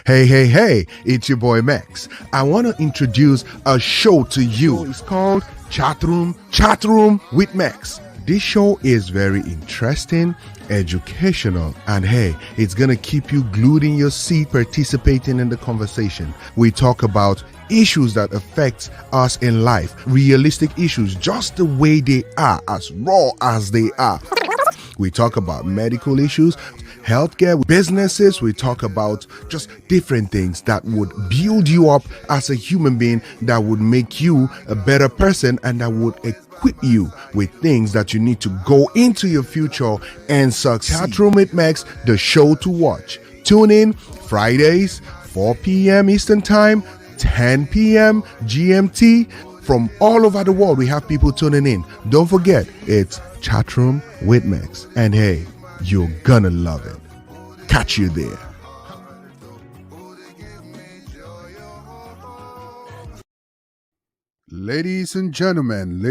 Hey, it's your boy Mex. I want to introduce a show to you. It's called ChatRoom with Mex. This show is very interesting, educational, and hey, it's gonna keep you glued in your seat participating in the conversation. We talk about issues that affect us in life, realistic issues, just the way they are, as raw as they are. We talk about medical issues, healthcare, businesses. We talk about just different things that would build you up as a human being, that would make you a better person, and that would equip you with things that you need to go into your future and succeed. ChatRoom with Mex, the show to watch. Tune in Fridays, 4 p.m. Eastern Time, 10 p.m. GMT. From all over the world, we have people tuning in. Don't forget, it's ChatRoom with Mex. And hey, you're gonna love it. Catch you there. Ladies and gentlemen,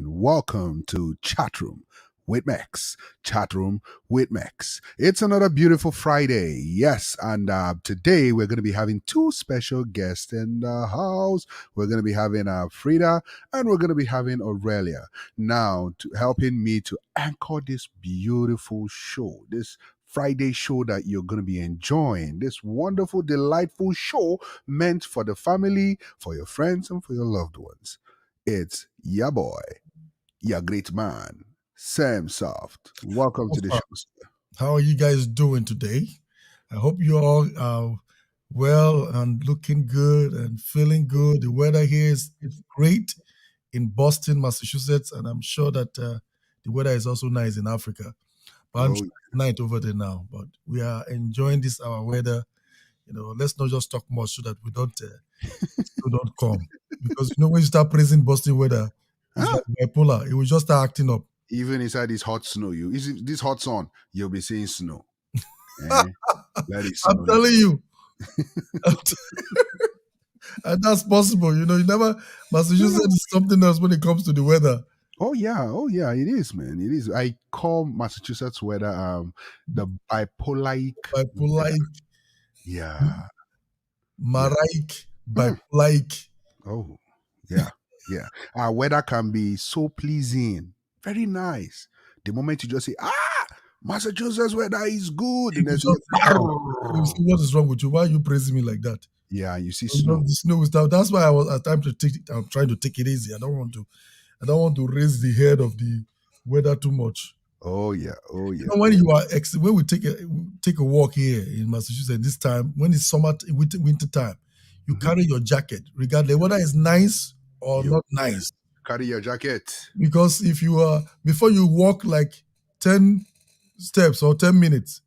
welcome to ChatRoom with Mex. ChatRoom with Mex. It's another beautiful Friday. Yes, and today we're going to be having two special guests in the house. We're going to be having Freda, and we're going to be having Aurelia. Now, helping me to anchor this beautiful show, this Friday show that you're going to be enjoying, this wonderful, delightful show meant for the family, for your friends, and for your loved ones. It's ya boy, ya great man, SamSoft. Welcome to the show, sir. How are you guys doing today? I hope you all are well and looking good and feeling good. The weather here is great in Boston, Massachusetts, and I'm sure that the weather is also nice in Africa. But I'm sure it's night over there now. But we are enjoying this our weather. Let's not just talk much so that we don't come, because when you start praising Boston weather, it's like bipolar. It will just start acting up. Even inside this hot snow, this hot sun, you'll be seeing snow. I'm telling you. And that's possible. You never, Massachusetts is something else when it comes to the weather. Oh yeah, it is, man. It is. I call Massachusetts weather the bipolaic. Yeah. Maraic, bipolaic. Oh, yeah. Our weather can be so pleasing, very nice. The moment you just say, Massachusetts weather is good, and then what is wrong with you? Why are you praising me like that? Yeah, you see snow. The snow is down. That's why I'm trying to take it easy. I don't want to raise the head of the weather too much. Oh yeah. When we take a walk here in Massachusetts this time, when it's winter time, you carry your jacket, regardless whether it's nice or not nice. Carry your jacket, because if you before you walk like 10 steps or 10 minutes,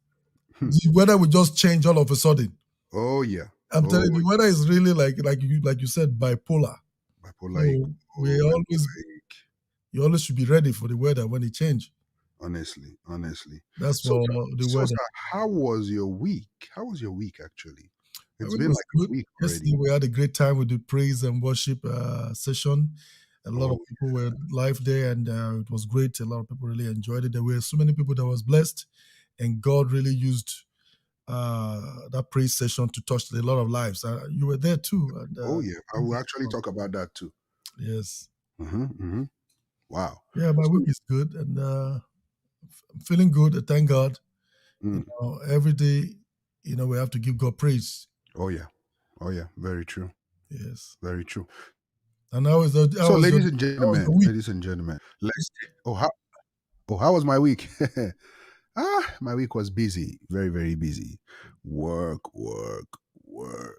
the weather will just change all of a sudden. Oh yeah. I'm telling you, the weather is really like you said, bipolar. So you always should be ready for the weather when it changes. Honestly. That's for the weather. Sir, how was your week? Actually? It's been like a week already. Yesterday we had a great time with the praise and worship session. A lot of people were live there, and it was great. A lot of people really enjoyed it. There were so many people that was blessed, and God really used that praise session to touch a lot of lives. You were there too. And, I will actually talk about that too. Yes. Wow. Yeah, my week is good, and I'm feeling good. Thank God. Every day, we have to give God praise. Oh yeah, very true. Yes, very true. And how is that? So, ladies and gentlemen, let's. How was my week? My week was busy, very, very busy. Work. In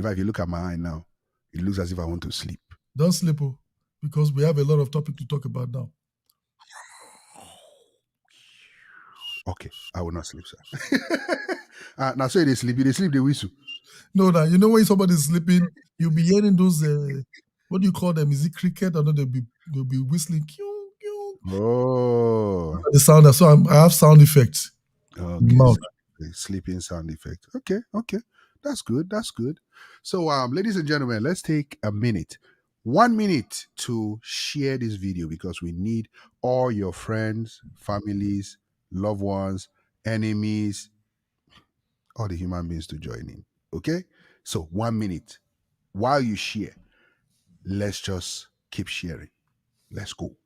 fact, if you look at my eye now, it looks as if I want to sleep. Don't sleep, because we have a lot of topic to talk about now. Okay, I will not sleep, sir. Now, say they sleep the whistle. No, when somebody's sleeping, you'll be hearing those, what do you call them? Is it cricket? Or no, they'll be whistling. Oh. The sound. So I have sound effects. Okay. Sleeping sound effect. Okay. That's good. So, ladies and gentlemen, let's take a minute. 1 minute to share this video, because we need all your friends, families, loved ones, enemies, all the human beings to join in. Okay? So 1 minute. While you share, let's just keep sharing. Let's go.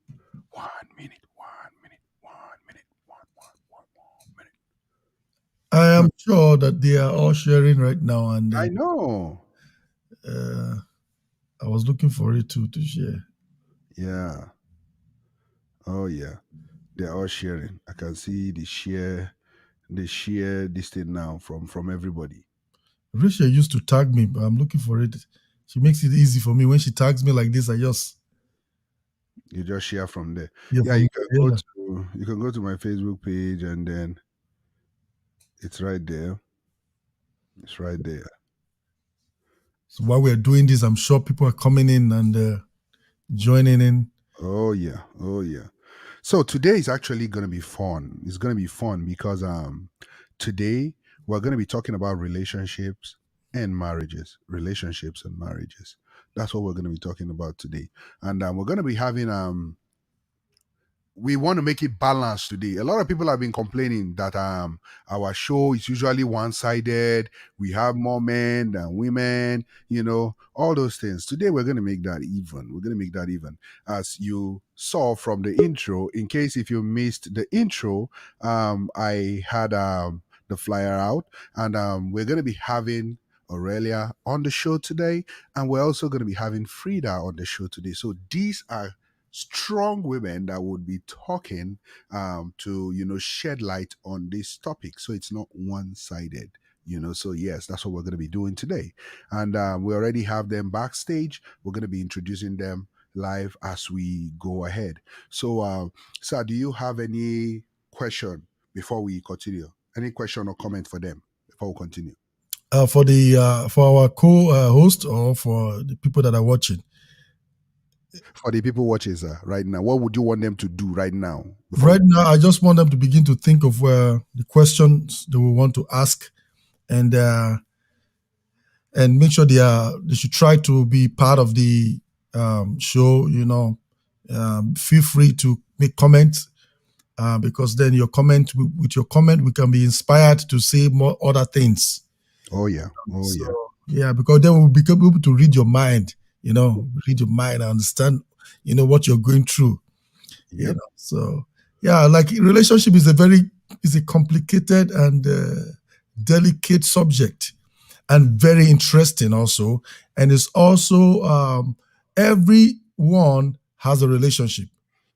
1 minute, 1 minute, 1 minute, one minute. I am sure that they are all sharing right now, and I know. uh, I was looking for it too to share. Yeah. Oh yeah. They're all sharing. I can see the share this thing now from everybody. Rachel used to tag me, but I'm looking for it. She makes it easy for me when she tags me like this. I just You just share from there. hear Yeah, from yeah. you can go to my Facebook page and then it's right there. It's right there. So while we're doing this, I'm sure people are coming in and joining in. Oh yeah. Oh yeah. So today is actually going to be fun. It's going to be fun because today we're going to be talking about relationships and marriages. Relationships and marriages. That's what we're going to be talking about today. And we're going to be having we want to make it balanced today. A lot of people have been complaining that our show is usually one-sided. We have more men than women, all those things. Today we're going to make that even. We're going to make that even. As you saw from the intro, in case if you missed the intro, I had the flyer out, and we're going to be having Aurelia on the show today, and we're also going to be having Freda on the show today. So these are strong women that would be talking to shed light on this topic, so it's not one-sided. So yes, that's what we're going to be doing today, and we already have them backstage. We're going to be introducing them live as we go ahead. So sir, do you have any question before we continue? Any question or comment for them before we continue? For our co-host or for the people that are watching. For the people watching, sir, right now, what would you want them to do right now before Right now, I just want them to begin to think of the questions they will want to ask, and make sure they should try to be part of the show. Feel free to make comments because then with your comment, we can be inspired to say more other things. Oh yeah. Oh So yeah. yeah, because then we'll become able to read your mind. Read your mind and understand. What you're going through. Yep. So yeah, like relationship is a complicated and delicate subject, and very interesting also. And it's also everyone has a relationship.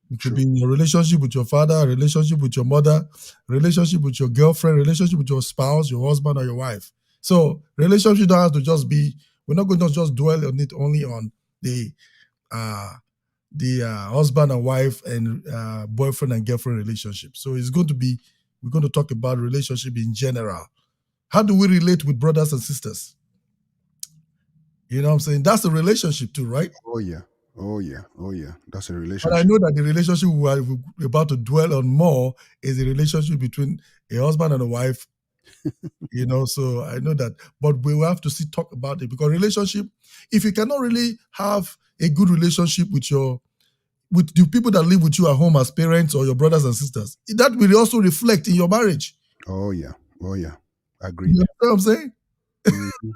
You could True. be in a relationship with your father, a relationship with your mother, relationship with your girlfriend, relationship with your spouse, your husband, or your wife. So relationship don't have to just be. We're not going to just dwell on it only on uh, the husband and wife and boyfriend and girlfriend relationship. So we're going to talk about relationship in general. How do we relate with brothers and sisters? You know what I'm saying? That's a relationship too, right? Oh yeah. Oh yeah. Oh yeah. That's a But I relationship. know that the relationship we're about to dwell on more is a relationship between a husband and a wife. So I know that, but we will have to still talk about it because relationship. If you cannot really have a good relationship with the people that live with you at home as parents or your brothers and sisters, that will also reflect in your marriage. Oh yeah. Oh yeah. You Agreed. know what I'm saying? Mm-hmm.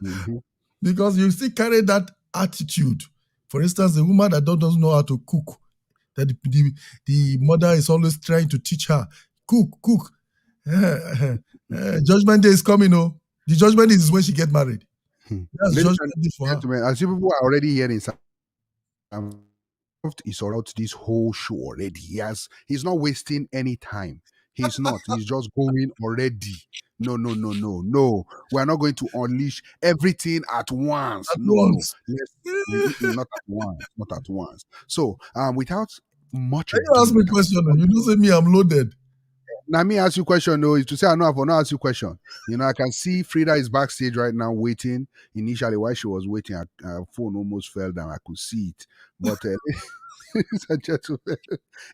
Mm-hmm. Because you still carry that attitude. For instance, a woman that doesn't know how to cook, that the mother is always trying to teach her, cook. Judgment day is coming, oh. The judgment is when she get married. That's Ladies judgment and day for her. gentlemen, as you people are already hearing, is about this whole show already. He's not wasting any time. He's not. He's just going already. No, no, no, no, no. We're not going to unleash everything at once. At No, no. once. Let's not at once. Not at once. So, without much Can you ask ado, me a question? You don't say me, I'm loaded. now me ask you question though is to say I know I will not ask you question. I can see Frida is backstage right now waiting. Initially, while she was waiting, her phone almost fell down. I could see it. But ladies and gentlemen,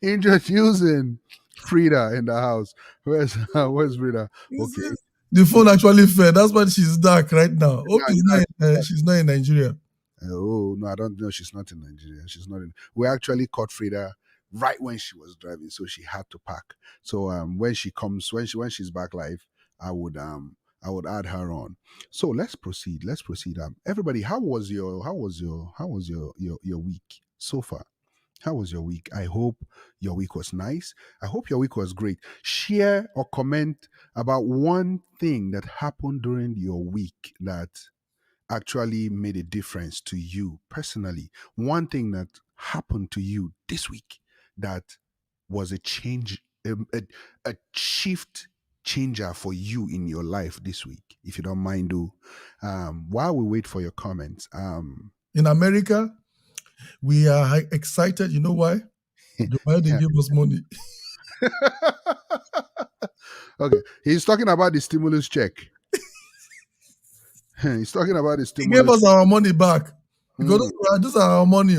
introducing Frida in the house. Where's Frida? You Okay. see, the phone actually fell. That's why she's dark right now. Hope Now, now she's not in Nigeria. oh no, I don't know. She's not in Nigeria. She's not in. We actually caught Frida right when she was driving, so she had to park. So when she comes, when she's back live, I would I would add her on. So let's proceed. Let's proceed. Everybody, how was your week so far? How was your week? I hope your week was nice. I hope your week was great. Share or comment about one thing that happened during your week that actually made a difference to you personally. One thing that happened to you this week that was a change, a shift changer for you in your life this week. If you don't mind, do while we wait for your comments. In America, we are excited. You know why? Joe Biden gave us money. Okay, he's talking about the stimulus check. He's talking about the He stimulus. gave us our money back because those are our money.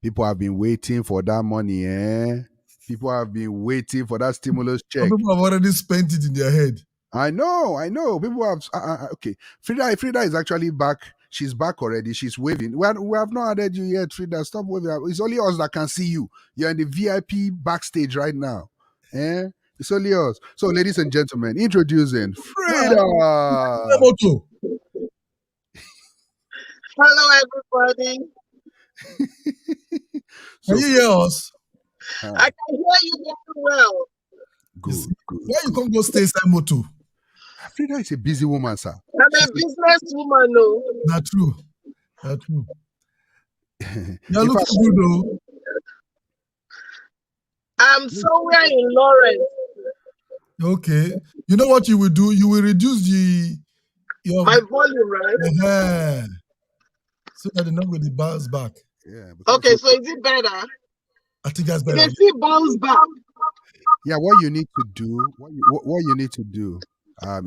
People have been waiting for that money, eh? People have been waiting for that stimulus Some check. people have already spent it in their head. I know. People have. Okay, Freda is actually back. She's back already. She's waving. We have not added you yet, Freda. Stop waving. It's only us that can see you. You're in the VIP backstage right now. Eh? It's only us. So, ladies and gentlemen, introducing Freda. Moto. Hello, everybody. Can you hear us? I can hear you very well. Good. Why you can't go stay inside Moto? Freda is a busy woman, sir. I'm a businesswoman, no. Not true. Not true. You're In looking fact, good, though. I'm somewhere in Lawrence. Okay. You know what you will do? You will reduce your My volume, right? So that the number will bounce back. yeah. Okay, so is it better? I think that's You better. can see bounce back. Yeah, what you need to do, what you need to do,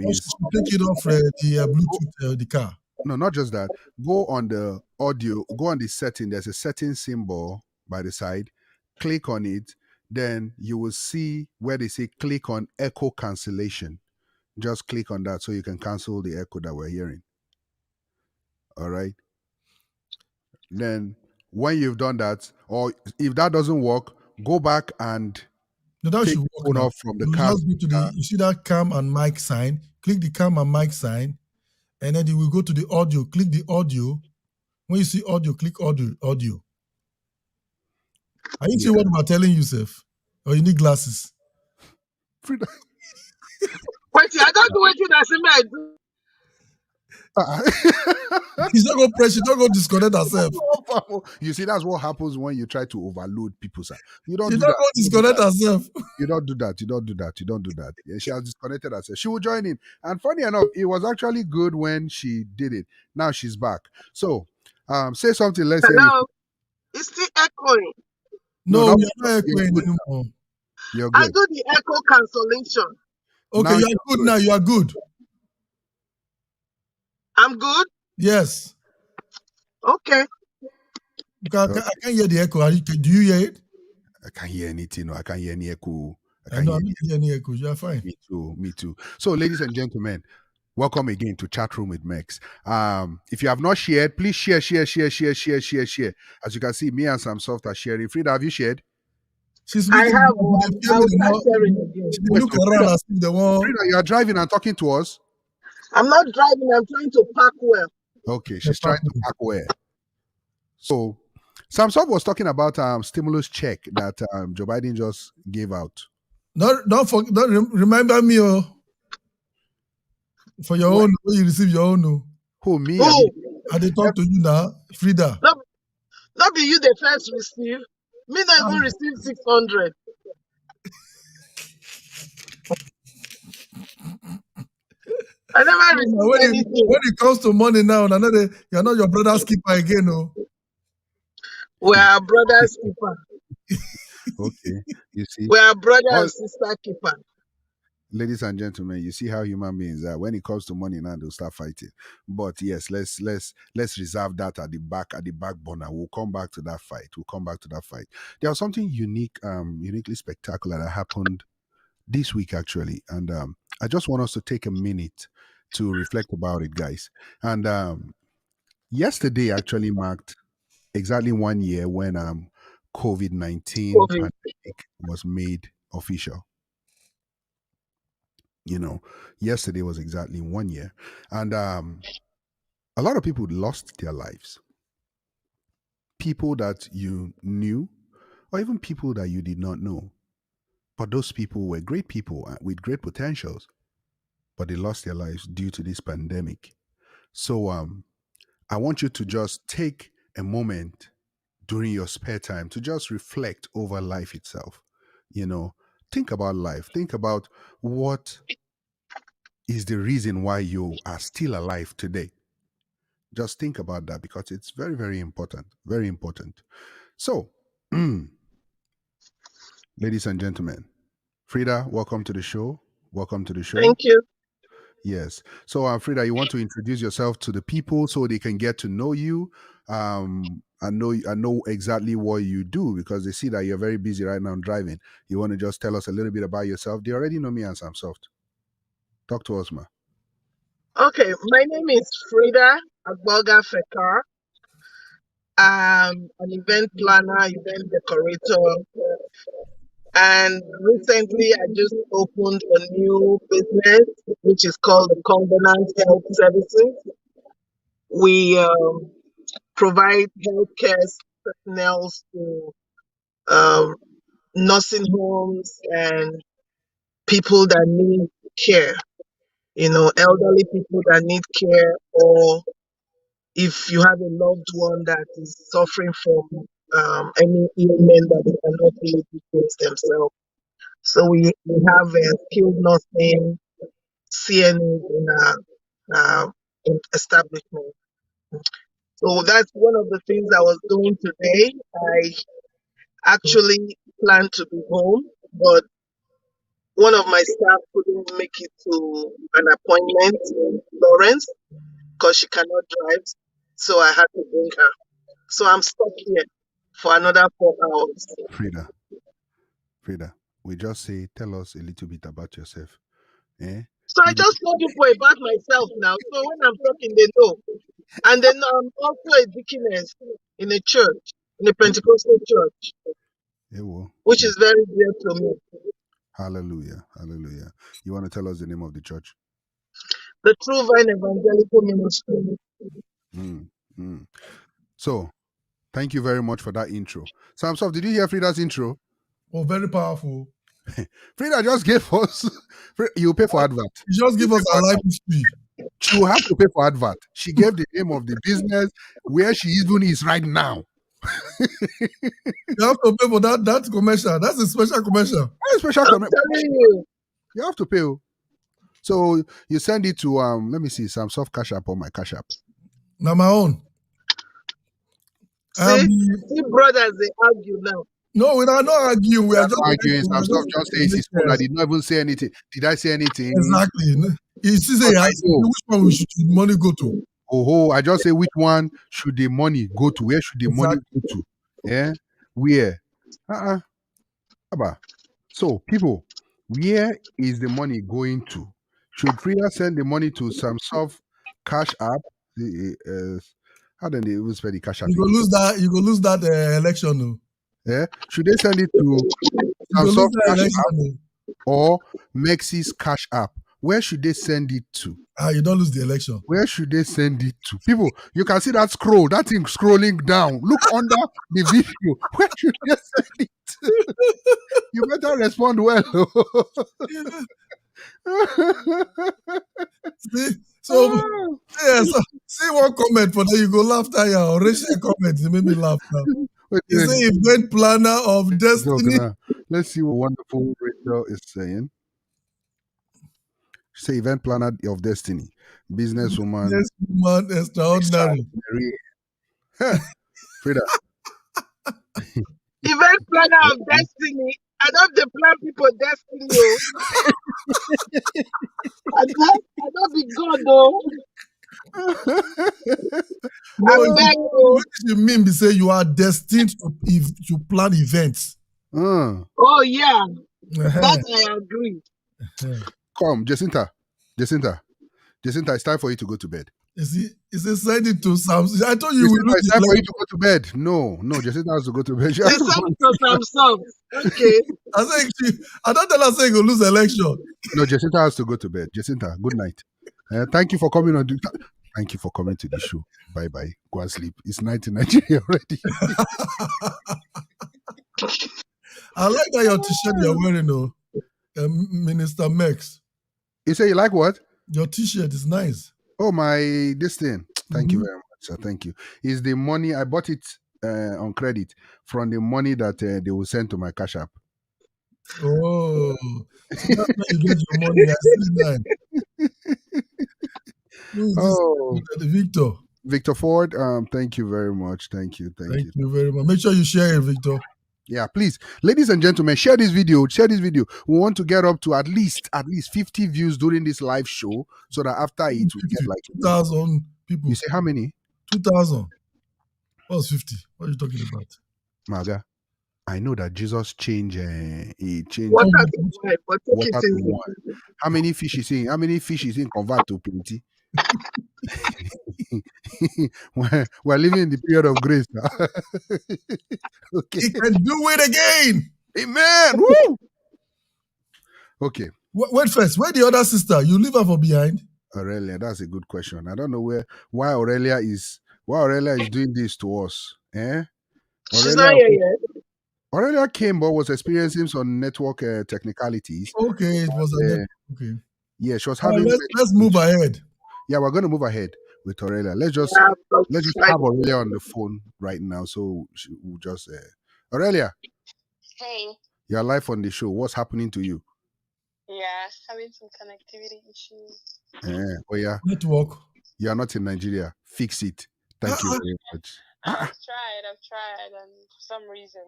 is take it off the Bluetooth, the car. no, not just that. Go on the audio, go on the setting. There's a setting symbol by the side. Click on it. Then you will see where they say click on echo cancellation. Just click on that so you can cancel the echo that we're hearing. All right. Then when you've done that, or if that doesn't work, go back and No, that take should the work phone now. off from the You car. just go to you see that cam and mic sign. Click the cam and mic sign, and then you will go to the audio. Click the audio. When you see audio, click audio. Are you see what I'm telling you, Seth? Or you need glasses? Wait, I don't do what you I do. She's not going to press. She's not going to disconnect herself. You see, that's what happens when you try to overload people, sir. You don't She's do not that. going to disconnect herself. You don't do that. You don't do that. You don't do that. Yeah, she has disconnected herself. She will join in. And funny enough, it was actually good when she did it. Now she's back. So, say something. Let's say Hello. It's still echoing. No, you're not echoing anymore. You're good. I do the echo cancellation. Okay, Now you're good now. You are good. I'm good? Yes. Okay. I can't hear the echo. Do you hear it? I can't hear anything. No, I can't hear any echo. I don't hear any echo. You're fine. Me too. So, ladies and gentlemen, welcome again to ChatRoom with Mex. If you have not shared, please share. As you can see, me and SamSoft are sharing. Freda, have you shared? I have. I'll start sharing again. Look around and see the one. Freda, you are driving and talking to us? I'm not driving. I'm trying to park well. Okay, she's trying to park well. So, SamSoft was talking about stimulus check that Joe Biden just gave out. Don't remember me for your own. When you receive your own. Who, me? I they talk to you now, Freda. Not be you the first receive. Me not even receive 600. I never received anything. When it comes to money now, you're not your brother's keeper again, no. We are brother's keeper. Okay, you see. We are brother and sister keeper. Ladies and gentlemen, you see how human beings are. When it comes to money now, they'll start fighting. But yes, let's reserve that at the back burner. We'll come back to that fight. There was something uniquely spectacular that happened this week actually, and I just want us to take a minute to reflect about it, guys. And yesterday actually marked exactly 1 year when COVID-19 pandemic was made official. Yesterday was exactly 1 year. And a lot of people lost their lives. People that you knew, or even people that you did not know. But those people were great people with great potentials, but they lost their lives due to this pandemic. So I want you to just take a moment during your spare time to just reflect over life itself. Think about life. Think about what is the reason why you are still alive today. Just think about that because it's very, very important. Very important. So, ladies and gentlemen, Freda, welcome to the show. Welcome to the show. Thank you. Yes. So, Freda, you want to introduce yourself to the people so they can get to know you. I know exactly what you do because they see that you're very busy right now driving. You want to just tell us a little bit about yourself? They already know me and SamSoft. Talk to us, ma. Okay, my name is Freda Agboga Fekar. I'm an event planner, event decorator, and recently I just opened a new business which is called the Covenant Health Services. We provide healthcare personnel to um, nursing homes and people that need care. Elderly people that need care, or if you have a loved one that is suffering from any ailment that they cannot really fix themselves. So we have a skilled nursing CNA in our establishment. So that's one of the things I was doing today. I actually planned to be home, but one of my staff couldn't make it to an appointment in Florence because she cannot drive. So I had to bring her. So I'm stuck here for another 4 hours. Freda, we just say, tell us a little bit about yourself. So I just told people about myself now. So when I'm talking, they know. And then I'm also a deaconess in a church, in a Pentecostal church, which is very dear to me. Hallelujah. Hallelujah. You want to tell us the name of the church? The True Vine Evangelical Ministry. So, thank you very much for that intro. SamSoft, did you hear Freda's intro? Oh, very powerful. Freda just gave us. You pay for advert. You just give us a life history. She will have to pay for advert. She gave the name of the business, where she even is right now. You have to pay for that commercial. That's a special commercial. That's a special commercial. I'm telling you. You have to pay. So you send it to let me see, SamSoft Cash App or my Cash App. Now my own. See, brothers, they argue now. No, we are not arguing. We are just arguing. SamSoft just says his phone. I did not even say anything. Did I say anything? Exactly. You see, say which one should the money go to? Oh, I just say which one should the money go to? Where should the money go to? Yeah, where? So people, where is the money going to? Should Freda send the money to SamSoft Cash App? How do they even spell the Cash App? You go lose that election, no. Yeah, should they send it to SamSoft Cash App or Mexi's Cash App? Where should they send it to? You don't lose the election. Where should they send it to? People, you can see that thing scrolling down. Look under the video. Where should they send it to? You better respond well. See one comment for that. You go laugh there or raise a comment. It made me laugh now. You say event planner of destiny. Let's see what wonderful Rachel is saying. Say event planner of destiny, businesswoman extraordinary. Freda. Event planner of destiny. I don't plan people destiny. I don't be God though. What you mean? Be say you are destined to plan events. Oh yeah, that I agree. Come, Jacinta, it's time for you to go to bed. Is it send it to Sam? I told you You we said lose it's the time for you election. to go to bed. No, Jacinta has to go to bed. She They has to sent go. it to SamSoft. Okay. I don't tell her saying we lose the election. No, Jacinta has to go to bed. Jacinta, good night. Thank you for coming on. Thank you for coming to the show. Bye bye. Go and sleep. It's night in Nigeria already. I like that your t-shirt you're wearing, though. Minister Mex. You say you like what? Your t-shirt is nice. Oh, this thing. Thank you Mhm. very much, sir. Thank you. Is the money I bought it on credit from the money that they will send to my cash app. Oh, so that's where you get your money. I see that. Who is this? Oh, Victor. Victor Ford. Thank you very much. Thank you. Thank you very much. Make sure you share it, Victor. Yeah, please, ladies and gentlemen, share this video. Share this video. We want to get up to at least 50 views during this live show, so that after it we get 50, like 2,000 people. You say how many? 2,000. What's 50? What are you talking about? Maga, I know that Jesus changed. He changed Water to wine, but take water it to easy. wine. How many fish is in? How many fish is in convert to plenty? we're living in the period of grace now. Okay. He can do it again. Amen. Woo! Okay. Wait first. Where the other sister? You leave her for behind? Aurelia, that's a good question. I don't know why Aurelia is doing this to us. She's not here yet. Aurelia came but was experiencing some network technicalities. Okay, it was okay. Yeah, she was All right, having. let's move ahead. Yeah, we're going to move ahead with Aurelia. Let's just have Aurelia on the phone right now. So we'll just Aurelia. Hey. You're live on the show. What's happening to you? Yeah, having some connectivity issues. Oh yeah. Network. You are not in Nigeria. Fix it. Thank you very much. I've tried, and for some reason.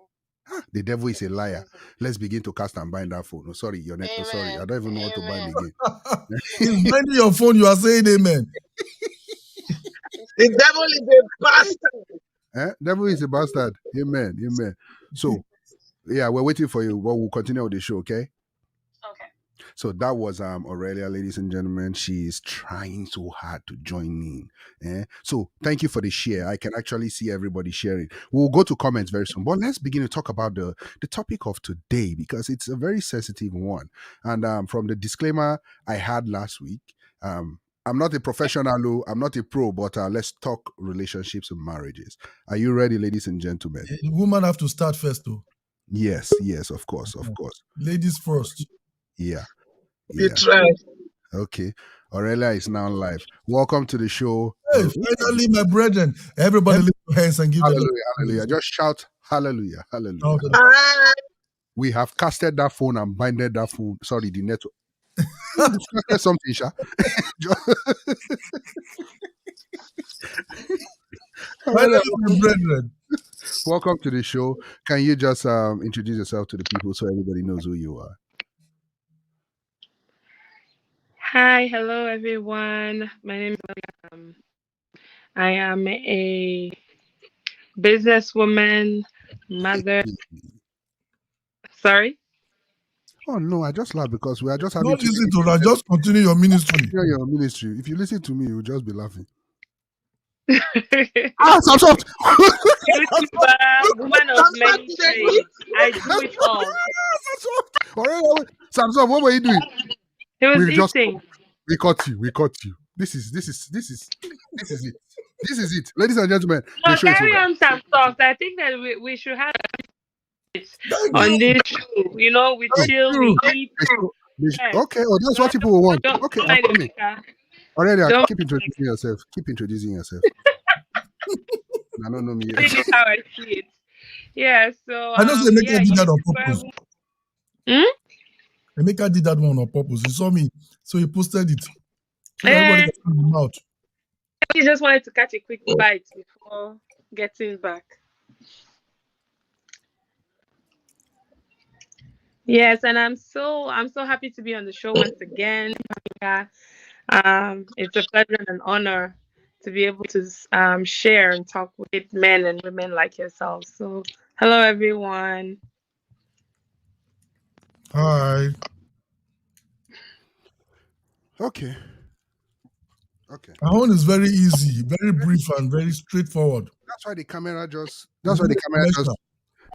The devil is a liar. Let's begin to cast and bind that phone. Oh, sorry, your net. Oh, sorry, I don't even know what to bind again. He's binding your phone. You are saying amen. The devil is a bastard. Devil is a bastard. Amen. Amen. So, yeah, we're waiting for you. Well, we'll continue with the show, okay? Okay. So that was Aurelia, ladies and gentlemen. She's trying so hard to join in. So thank you for the share. I can actually see everybody sharing. We'll go to comments very soon. But let's begin to talk about the topic of today, because it's a very sensitive one. And from the disclaimer I had last week, I'm not a professional, I'm not a pro, but let's talk relationships and marriages. Are you ready, ladies and gentlemen? The woman have to start first, though. Yes, of course. Ladies first. Yeah. You try. Okay. Aurelia is now live. Welcome to the show. Hey, finally, my brethren. Everybody lift your hands and give hallelujah, them hallelujah. Just shout hallelujah, hallelujah. We have casted that phone and binded that phone. Sorry, the network. You something, Sha. Finally, my brethren. Welcome to the show. Can you just introduce yourself to the people so everybody knows who you are? Hi, hello everyone. My name is Aurelia. I am a businesswoman, mother. Sorry? Oh no, I just laugh because we are just having Don't listen to that. Just continue your ministry. Your ministry. If you listen to me, you'll just be laughing. SamSoft! YouTuber, woman of many trades. I do it all. SamSoft, what were you doing? He was eating. We caught you. This is it. Ladies and gentlemen. No, carry on SamSoft. I think that we should have on this show. You know, we chill, we eat. Okay, that's what people will want. Okay, I'm coming. Aurelia, keep introducing yourself. I don't know me yet. This is how I see it. Yeah, so I know Emeka did that on purpose. Emeka did that one on purpose. He saw me, so he posted it. So everybody can see him out. He just wanted to catch a quick bite before getting back. Yes, and I'm so happy to be on the show once again. It's a pleasure and an honor to be able to share and talk with men and women like yourselves. So, hello everyone. Hi. Okay. Okay. Our own is very easy, very brief, and very straightforward. That's why the camera just. It's That's why very the camera just. commercial.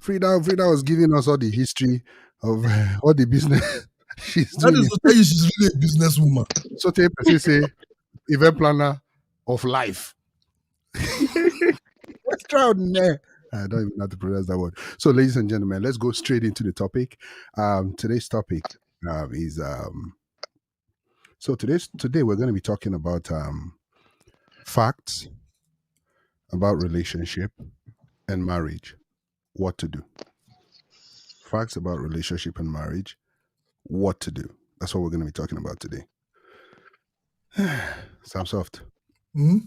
Frida was giving us all the history of all the business she's That doing. is to tell you she's really a businesswoman. So take say event planner of life. Extraordinary. I don't even know how to pronounce that word. So, ladies and gentlemen, let's go straight into the topic. Today's topic is today we're going to be talking about facts about relationship and marriage. What to do. Facts about relationship and marriage. What to do. That's what we're going to be talking about today. SamSoft. Hmm?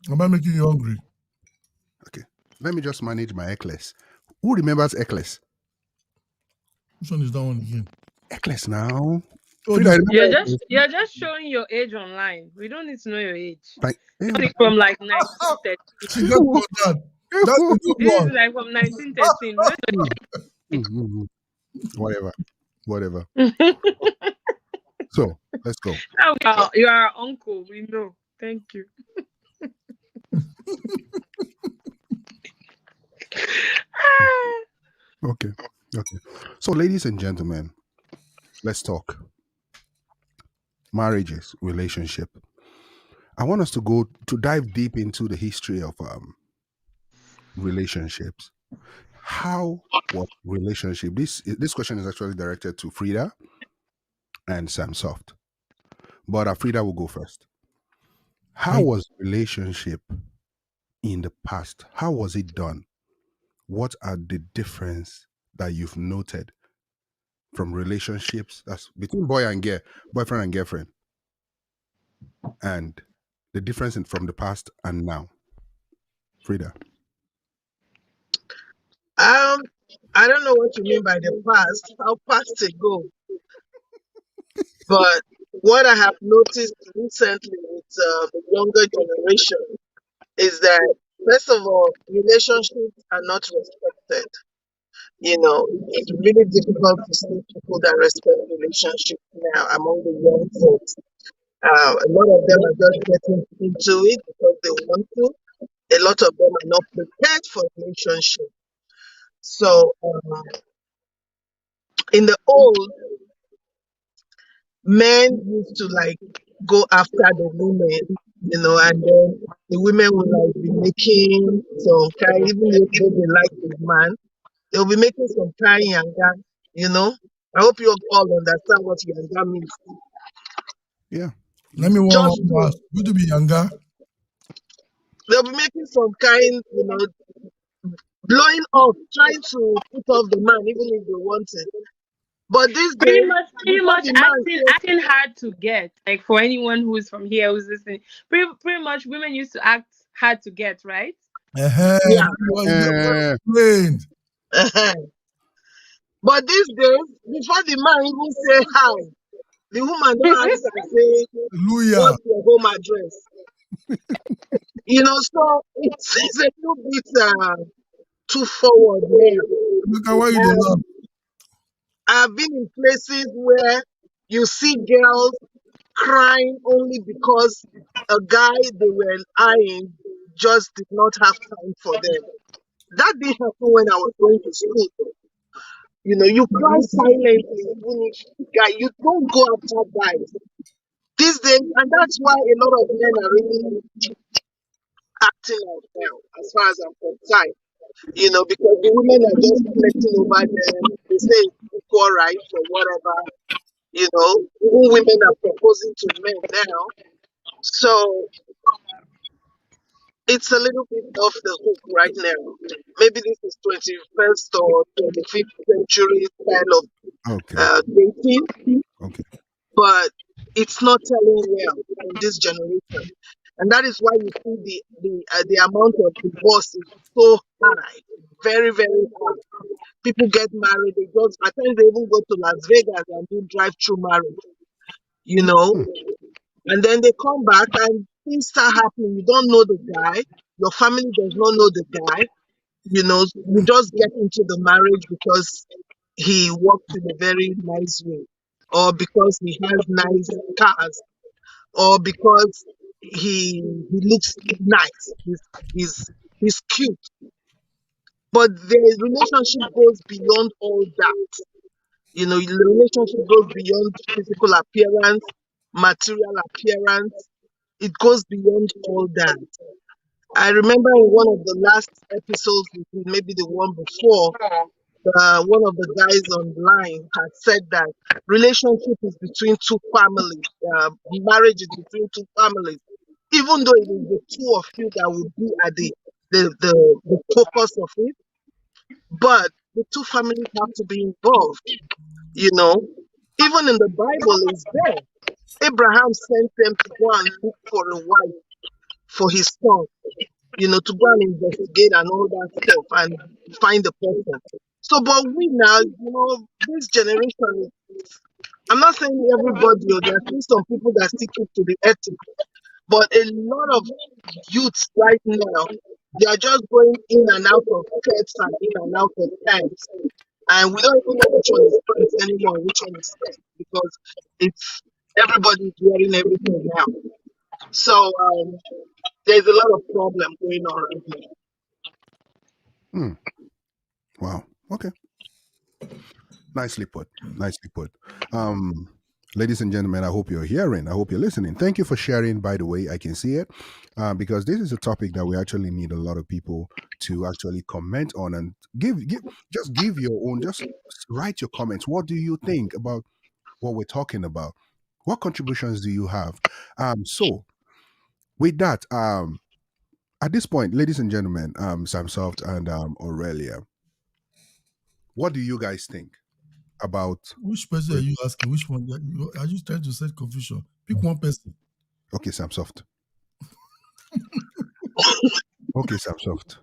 Am I making you hungry? Okay. Let me just manage my Eccles. Who remembers Eccles? Which one is that one again? Eccles now. Oh, Frida, I this remember Eccles. You're just showing your age online. We don't need to know your age. Like, It's from like 1913. she got me on that. That's a good This is one. like from 1913. We Whatever. don't So let's go. you are our uncle. We know. Thank you. Okay. So, ladies and gentlemen, let's talk marriages, relationship. I want us to dive deep into the history of relationships. How was relationship? This question is actually directed to Frida and SamSoft, but Frida will go first. How Right. was relationship in the past? How was it done? What are the difference that you've noted from relationships that's between boyfriend and girlfriend, and the difference from the past and now? Frida. I don't know what you mean by the past, how past ago, but what I have noticed recently with the younger generation is that, first of all, relationships are not respected. You know, it's really difficult to see people that respect relationships now among the young folks. A lot of them are just getting into it because they want to. A lot of them are not prepared for relationship. So, in the old, men used to like go after the women, and then the women would like be making some kind, even if they like the man, they'll be making some kind yanga, you know. I hope you all understand what yanga means. Yeah. Let me Just one ask. Good to be younger. they'll be making some kind, blowing off, trying to put off the man, even if they want it. But these days, Pretty before much the man says, acting hard to get. Like for anyone who's from here who's listening, pretty much women used to act hard to get, right? yeah, Explained. but these days, before the man even say hi, the woman don't ask and say, Hallelujah. what's your home address? So it's a little bit too forward now. Look at why you did laugh. I've been in places where you see girls crying only because a guy they were eyeing just did not have time for them. That didn't happen when I was going to school. You cry silently, even if you don't go after guys. These days, and that's why a lot of men are really acting out now, as far as I'm concerned. Because the women are just flirting over them. They say it's equal rights or whatever. Even women are proposing to men now. So it's a little bit off the hook right now. Maybe this is 21st or 25th century style of Okay. dating, Okay. but it's not telling well in this generation. And that is why you see the amount of divorce is so high, very, very high. People get married, at times they even go to Las Vegas and do drive-through marriage, you know, and then they come back and things start happening. You don't know the guy, your family does not know the guy, you just get into the marriage because he works in a very nice way, or because he has nice cars, or because he looks nice. He's cute. But the relationship goes beyond all that. The relationship goes beyond physical appearance, material appearance. It goes beyond all that. I remember in one of the last episodes, maybe the one before, one of the guys online had said that relationship is between two families. Marriage is between two families. Even though it is the two of you that will be at the focus of it, but the two families have to be involved. Even in the Bible is there. Abraham sent them to go and look for a wife for his son, to go and investigate and all that stuff and find the person. So, but we now, this generation, I'm not saying everybody, or there are still some people that stick to the ethics, but a lot of youths right now, they are just going in and out of pets and in and out of tanks. And we don't even know which one is pants anymore, which one is sex, because everybody's wearing everything now. So there's a lot of problem going on right now. Wow. Okay. Nicely put. Nicely put. Ladies and gentlemen, I hope you're hearing. I hope you're listening. Thank you for sharing, by the way. I can see it because this is a topic that we actually need a lot of people to actually comment on and give your own, just write your comments. What do you think about what we're talking about? What contributions do you have? So with that, at this point, ladies and gentlemen, SamSoft and Aurelia, what do you guys think about which person are you asking? Which one? Are you trying to set confusion? Pick one person. Okay, SamSoft. Okay, SamSoft.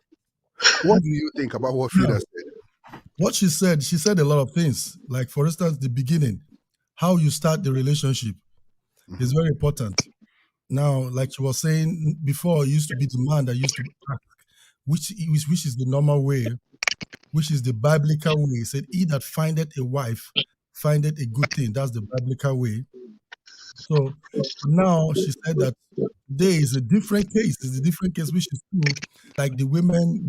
What do you think about what Freda said? What she said a lot of things. Like, for instance, the beginning, how you start the relationship is very important. Now, like she was saying before, it used to be the man that used to ask, which is the normal way, which is the biblical way. He said, "He that findeth a wife findeth a good thing." That's the biblical way. So now she said that there is a different case. It's a different case, which is true. Like the women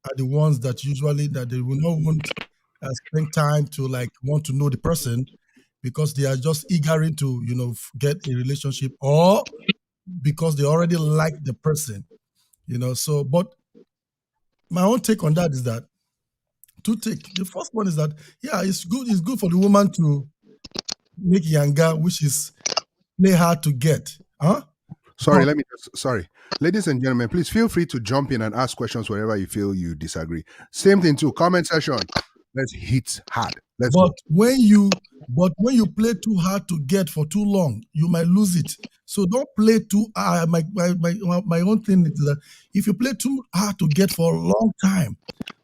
are the ones that usually that they will not want spend time to want to know the person, because they are just eager to get a relationship, or because they already like the person. So, but my own take on that is that the first one is that it's good for the woman to make yanga, which is play hard to get. Sorry, ladies and gentlemen, please feel free to jump in and ask questions wherever you feel you disagree. Same thing too, comment section. Let's hit hard. When you play too hard to get for too long, you might lose it. So don't play too hard. My own thing is that if you play too hard to get for a long time,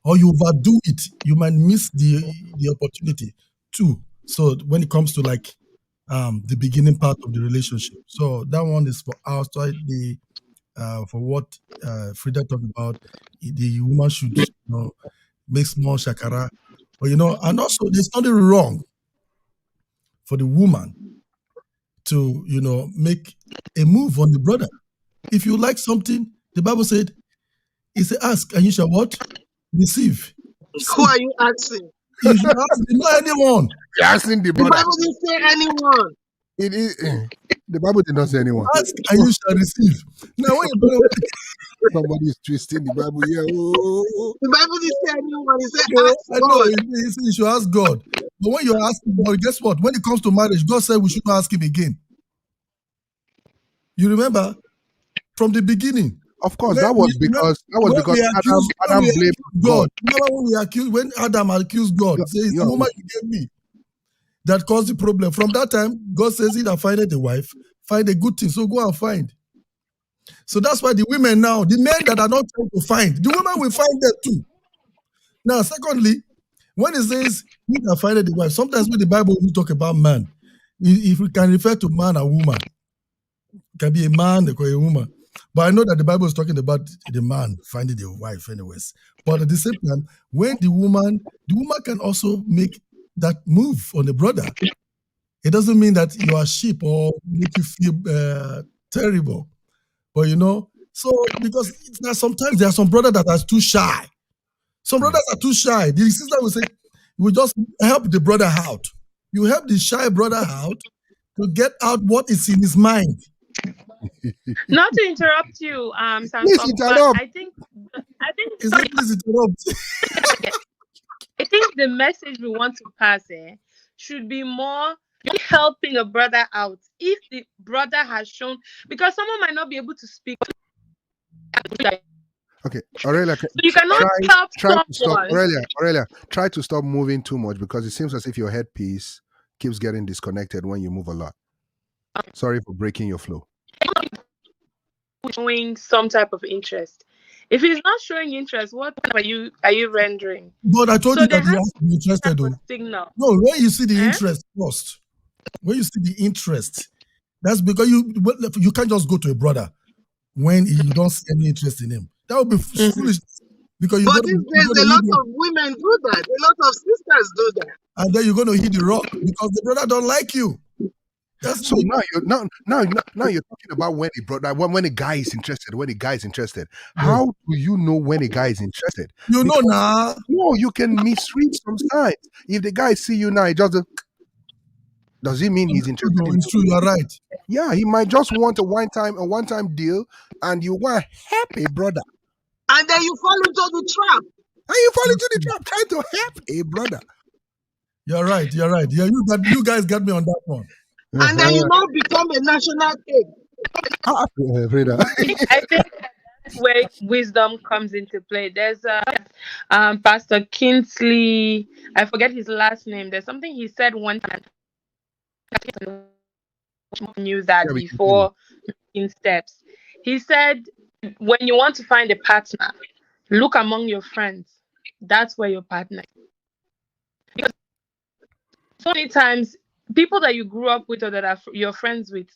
or you overdo it, you might miss the opportunity too. So when it comes to the beginning part of the relationship, so that one is for outside for what Freda talked about. The woman should make small shakara, but and also there's nothing wrong for the woman to make a move on the brother. If you like something, the Bible said, "It said, ask and you shall what? Receive." Who are you asking? You should ask not anyone. You're asking the brother. The Bible didn't say anyone. It is. The Bible did not say anyone. Ask and you shall receive. Now when somebody is twisting the Bible here. The Bible didn't say anyone. It said ask God. You should ask God. But when you're asking God, guess what? When it comes to marriage, God said we should not ask him again. You remember from the beginning. Of course, that was because Adam blamed God. Remember when Adam accused God, says, "The woman you gave me that caused the problem." From that time, God says, "He that findeth a wife, find a good thing." So go and find. So that's why the women now, the men that are not trying to find, the women will find them too. Now, secondly, when it says he that findeth a wife, sometimes when the Bible will talk about man, if we can refer to man and woman, it can be a man or a woman. But I know that the Bible is talking about the man finding a wife anyways. But at the same time, when the woman can also make that move on the brother. It doesn't mean that you are sheep or make you feel terrible. But so because sometimes there are some brothers that are too shy. Some brothers are too shy. The sister will say, "We just help the brother out. You help the shy brother out to get out what is in his mind." Not to interrupt you, Please SamSoft, but interrupt. He said, "Please interrupt." I think the message we want to pass should be more helping a brother out. If the brother has shown, because someone might not be able to speak, Okay, Aurelia, so you cannot help try to stop. someone. Aurelia, try to stop moving too much because it seems as if your headpiece keeps getting disconnected when you move a lot. Sorry for breaking your flow. Showing some type of interest. If he's not showing interest, what are you rendering? But I told So you there that you has have to be interested, to be though. a signal. No, when you see the Eh? interest first, when you see the interest, that's because you can't just go to a brother when you don't see any interest in him. That would be foolish because you're But going these days, to a hit lot of women do that. A lot of sisters do that. and then you're going to hit the rock because the brother don't like you. That's So now you're talking about when when a guy is interested. When a guy is interested, how do you know when a guy is interested? you know now. No, you can misread some signs. If the guy see you now, he just does it mean he's interested in It's true. You're right. Yeah, he might just want a one-time deal, and you want to help a brother. And then you fall into the trap. And you fall into the trap trying to help a brother. You're right. Yeah, you guys got me on that one. And then you now become a national king. Freda. I think that's where wisdom comes into play. There's Pastor Kingsley, I forget his last name. There's something he said one time. I knew that Yeah, we before in steps. He said, when you want to find a partner, look among your friends. That's where your partner is. Because so many times, people that you grew up with or that are your friends with,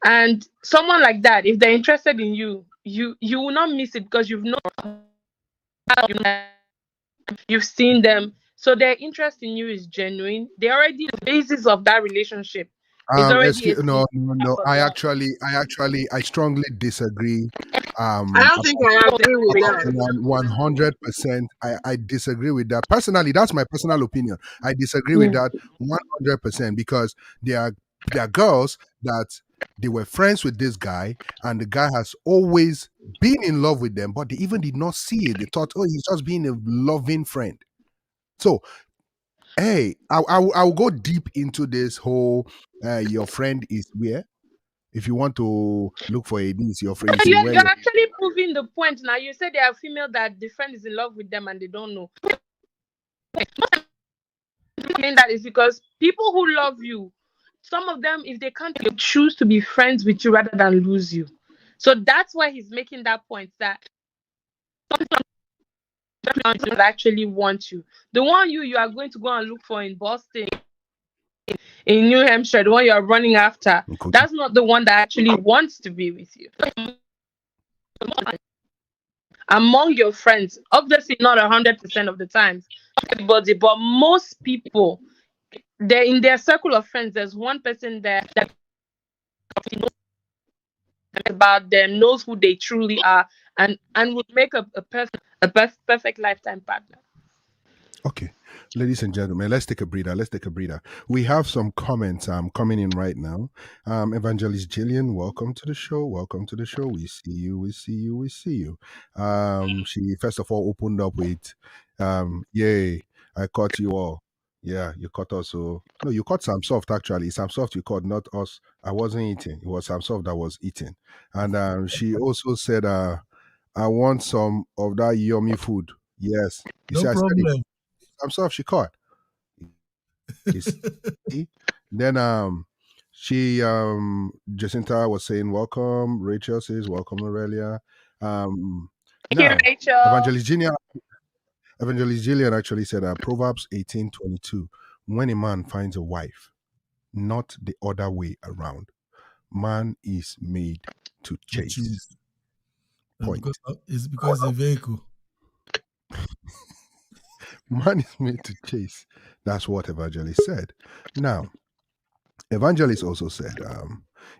and someone like that, if they're interested in you, you will not miss it because you've seen them. So their interest in you is genuine. They already the basis of that relationship is already no. I strongly disagree. I don't think I agree with that. 100%. I disagree with that. Personally, that's my personal opinion. I disagree with that 100% because there are girls that they were friends with this guy, and the guy has always been in love with them, but they even did not see it. They thought, oh, he's just being a loving friend. So, hey, I'll go deep into this whole your friend is where. If you want to look for a niece, your friend is in where you're actually proving the point now. You said there are female that the friend is in love with them and they don't know. That is because people who love you, some of them, if they can't, they choose to be friends with you rather than lose you. So that's why he's making that point that actually want you. The one you are going to go and look for in Boston, in New Hampshire, the one you are running after, that's not the one that actually wants to be with you. Among your friends, obviously not 100% of the times, everybody, but most people, they're in their circle of friends. There's one person there that knows about them, knows who they truly are, and would make a perfect lifetime partner. Okay, ladies and gentlemen, let's take a breather. We have some comments coming in right now. Evangelist Jillian, welcome to the show. We see you. She first of all opened up with yay, I caught you all. Yeah, you caught us. So no, you caught SamSoft actually. SamSoft you caught, not us. I wasn't eating. It was SamSoft that was eating. And she also said I want some of that yummy food. Yes. You No see, I said it. problem. SamSoft she caught. You see? Then Jacinta was saying welcome. Rachel says welcome, Aurelia. Thank you, Rachel. Evangelist Jillian actually said Proverbs 18:22. When a man finds a wife, not the other way around. Man is made to chase. Point. It's because the vehicle. Man is made to chase. That's what Evangelist said. Now, Evangelist also said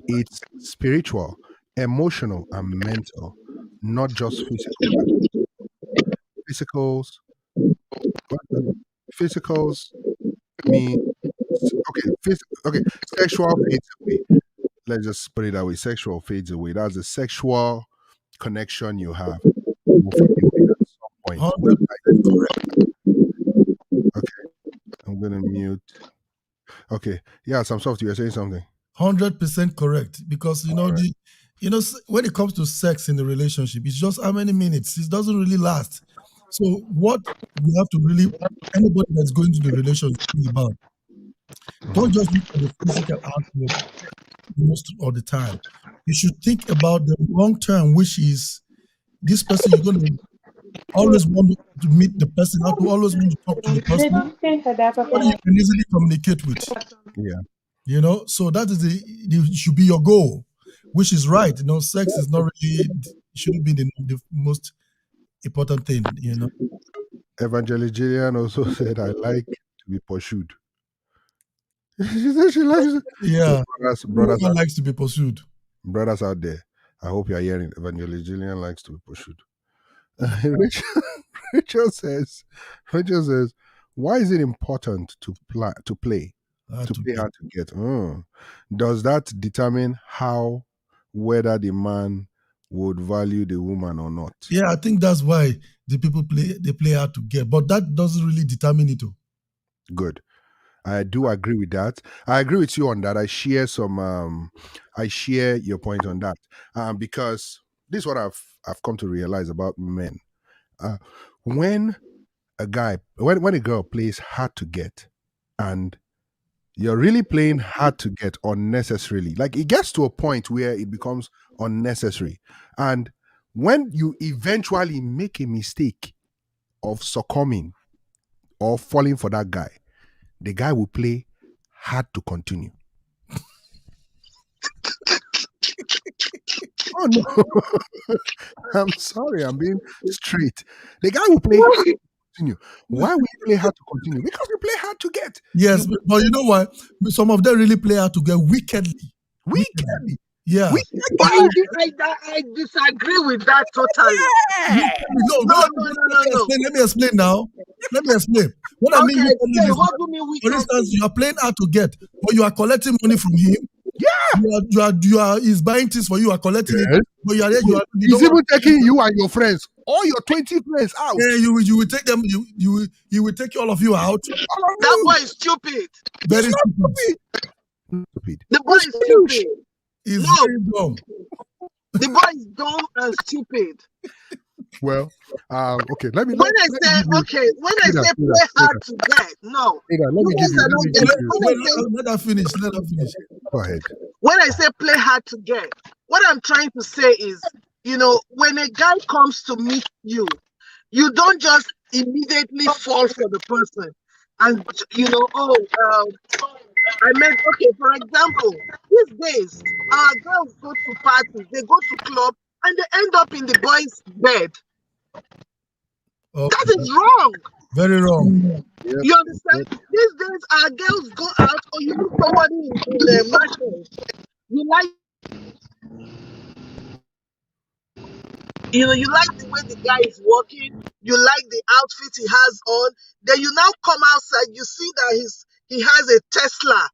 it's spiritual. emotional and mental, not just physical. Physicals, what? Physicals mean okay. Sexual fades away. Let's just put it that way. Sexual fades away. That's the sexual connection you have will fade away at some point. 100% correct. Okay, I'm gonna mute. Okay, yeah, SamSoft, you were saying something. 100% correct. Because All right. when it comes to sex in the relationship, it's just how many minutes. It doesn't really last. So what we have to really, anybody that's going to the relationship think about, don't just look at the physical outlook most of the time. You should think about the long term, which is this person you're going to always want to meet the person, how to always want to talk to the person, somebody you can easily communicate with. Yeah. So that is it should be your goal, which is right. Sex is not really, shouldn't be the most important thing. Evangelist Jillian also said, "I like to be pursued." She said she likes it. Yeah, So brothers likes to be pursued. out there, I hope you are hearing. Evangelist Jillian likes to be pursued. Rachel says, why is it important to play hard to get? Does that determine whether the man would value the woman or not? Yeah, I think that's why the people play hard to get, but that doesn't really determine it. Good. I do agree with that. I agree with you on that. I share your point on that. Because this is what I've come to realize about men. When a girl plays hard to get, and you're really playing hard to get unnecessarily, like it gets to a point where it becomes unnecessary. And when you eventually make a mistake of succumbing or falling for that guy, the guy will play hard to continue. Oh no. I'm sorry, I'm being straight. The guy will play hard to continue. Why will you play hard to continue? Because you play hard to get. Yes, but you know what? Some of them really play hard to get wickedly. Yeah. But I disagree with that totally. Let me explain now. Let me explain. What I mean, for instance, you are playing hard to get, but you are collecting money from him. Yeah. You are he's buying things for you, you are collecting it, but he's even taking you and your friends, all your 20 friends out. Yeah, you will take them, you will take all of you out. That boy is stupid. Very stupid. The boy is stupid. He's very dumb. The boy is dumb and stupid. Well, okay. When I say play hard to get, no. Let her finish. Go ahead. When I say play hard to get, what I'm trying to say is, when a guy comes to meet you, you don't just immediately fall for the person, and for example, these days, our girls go to parties, they go to club, and they end up in the boys' bed. Okay. That is wrong. Very wrong. Yep. You understand? Yep. These days, our girls go out, or you meet somebody in the market. You like the way the guy is walking. You like the outfit he has on. Then you now come outside. You see that he has a Tesla,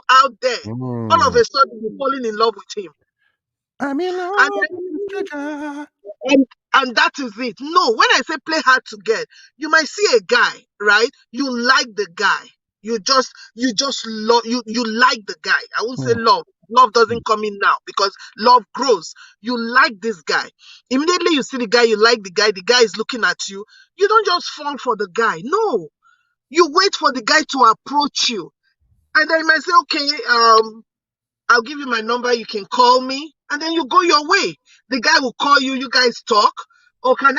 out there. All of a sudden, you're falling in love with him. I'm in love. And that is it. No, when I say play hard to get, you might see a guy, right? You like the guy. You just love you like the guy. I won't say love. Love doesn't come in now because love grows. You like this guy. Immediately you see the guy, you like the guy is looking at you. You don't just fall for the guy. No. You wait for the guy to approach you. And then you might say, okay, I'll give you my number, you can call me, and then you go your way. The guy will call you, you guys talk. Or can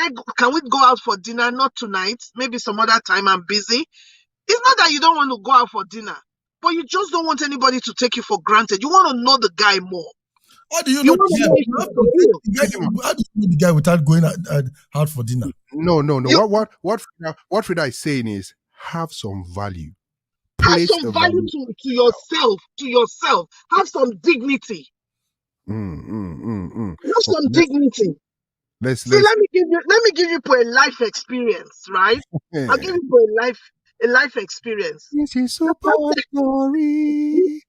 we go out for dinner? Not tonight, maybe some other time, I'm busy. It's not that you don't want to go out for dinner, but you just don't want anybody to take you for granted. You want to know the guy more. How do you know the guy without going out for dinner? No. What Freda is saying is have some value. Have some value to yourself. Have some dignity. Have some Okay, dignity. let's See, let me give you a life experience, right? I'll give you a life experience. This is super story.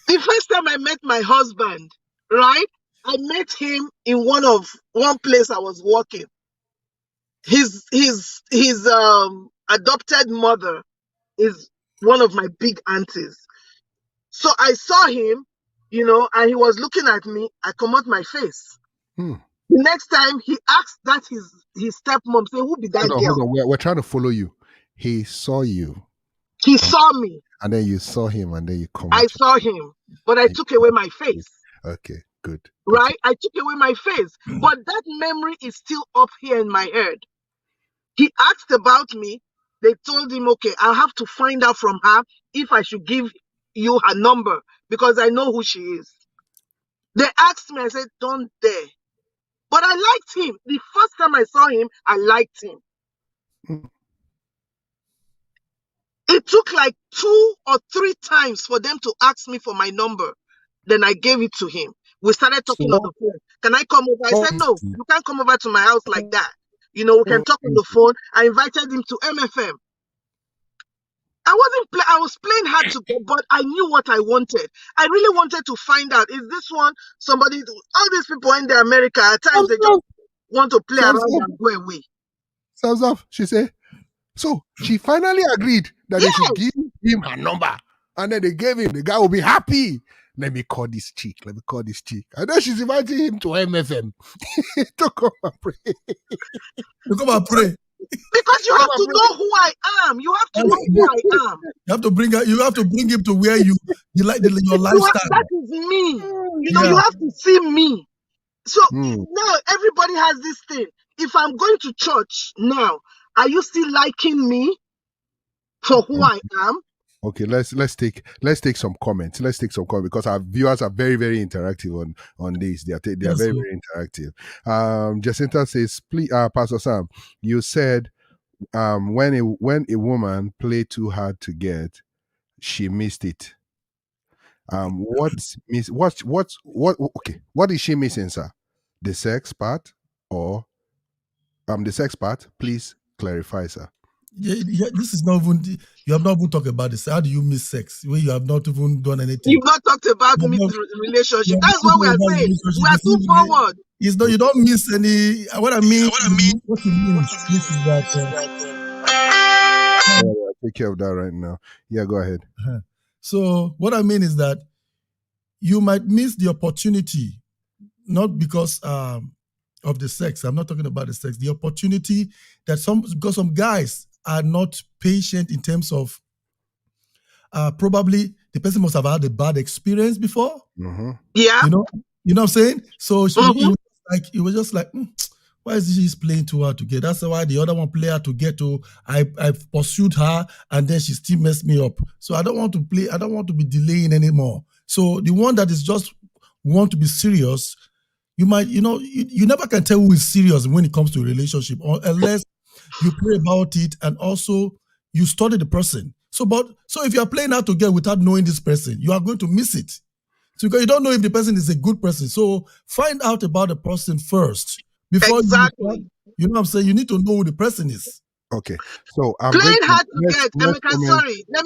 The first time I met my husband, right? I met him in one place I was working. His adopted mother is one of my big aunties. So I saw him, and he was looking at me. I come out my face. Hmm. The next time he asked that his stepmom, say, who be that Hold girl? on. We're trying to follow you. He saw you. He saw me. And then you saw him, and then you come I out. saw him, but I took away my face. Okay, good. Right? I took away my face. But that memory is still up here in my head. He asked about me. They told him, okay, I'll have to find out from her if I should give you her number because I know who she is. They asked me, I said, don't dare. But I liked him. The first time I saw him, I liked him. It took like 2 or 3 times for them to ask me for my number. Then I gave it to him. We started talking on the phone. Can I come over? I said, no, you can't come over to my house like that. We can talk on the phone. I invited him to MFM. I was playing hard to get, but I knew what I wanted. I really wanted to find out, is this one somebody, all these people in the America, at times they just want to play around and go away. SamSoft, she said. So she finally agreed that they should Yes. give him her number. And then they gave him, the guy will be happy. Let me call this chick. And then she's inviting him to MFM to come and pray. To come and pray. Because you have to know who I am. You have to know who I am. You have to bring him to where you like your lifestyle. That is me. You have to see me. So now everybody has this thing. If I'm going to church now, are you still liking me for who I am? Okay, let's take some comments. Let's take some comments because our viewers are very, very interactive on this. They are very, very interactive. Jacinta says, please, Pastor Sam, you said when a woman played too hard to get, she missed it. What is she missing, sir? The sex part or the sex part? Please clarify, sir. Yeah, this is not even. You have not even talked about this. How do you miss sex when you have not even done anything? You've not talked about relationship. That's what we are saying. We are too forward. It's not. You don't miss any. What I mean. What you mean is that. Take care of that right now. Yeah, go ahead. So what I mean is that you might miss the opportunity, not because of the sex. I'm not talking about the sex. The opportunity that because some guys are not patient in terms of probably the person must have had a bad experience before. Mm-hmm. Yeah. You know what I'm saying? So it was just like, why is she playing too hard to get? That's why the other one play hard to get to. I pursued her and then she still messed me up. So I don't want to play. I don't want to be delaying anymore. So the one that is just want to be serious, you might, you never can tell who is serious when it comes to a relationship, or unless you pray about it and also you study the person. So if you are playing hard to get without knowing this person, you are going to miss it. So because you don't know if the person is a good person. So find out about the person first before exactly. You know what I'm saying? You need to know who the person is. Okay, so I'm playing hard to get. Sorry, let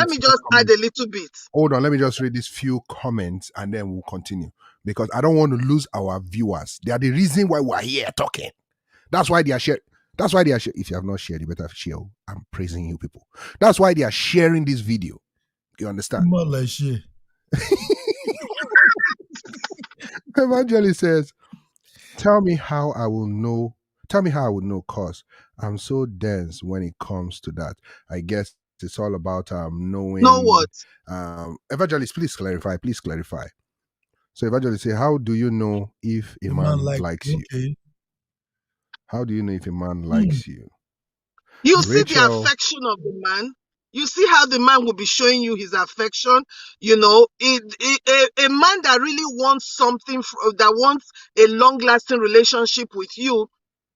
me just add a little bit. Hold on, let me just read these few comments and then we'll continue because I don't want to lose our viewers. They are the reason why we're here talking. That's why they are sharing. If you have not shared, you better share. I'm praising you people. That's why they are sharing this video. You understand? More like share. Evangelist says, tell me how I will know, cause I'm so dense when it comes to that. I guess it's all about knowing. Know what? Evangelist, please clarify. So Evangelist say, how do you know if a man likes you? How do you know if a man likes you? You see the affection of the man. You see how the man will be showing you his affection. A man that really wants something, that wants a long-lasting relationship with you,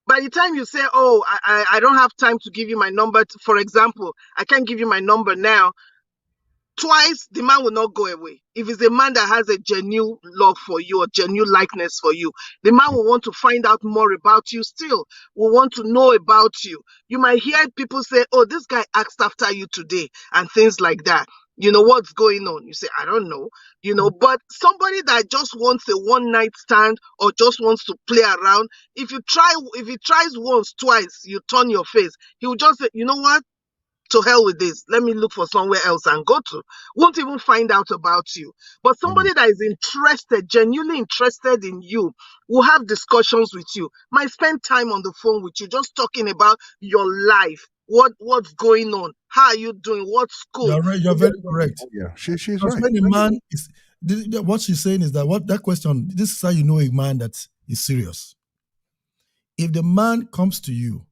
by the time you say, oh, I don't have time to give you my number, for example, I can't give you my number now, twice, the man will not go away. If it's a man that has a genuine love for you or genuine likeness for you, the man will want to find out more about you still, will want to know about you. You might hear people say, oh, this guy asked after you today and things like that. You know, what's going on? You say, I don't know. You know, but somebody that just wants a one night stand or just wants to play around, if he tries once, twice, you turn your face, he will just say, you know what? To hell with this. Let me look for somewhere else and go to. Won't even find out about you. But somebody that is interested, genuinely interested in you, will have discussions with you, might spend time on the phone with you, just talking about your life. What's going on? How are you doing? What school? You're very correct. Yeah, she's Because right. when a man is, what she's saying is that question, this is how you know a man that is serious. If the man comes to you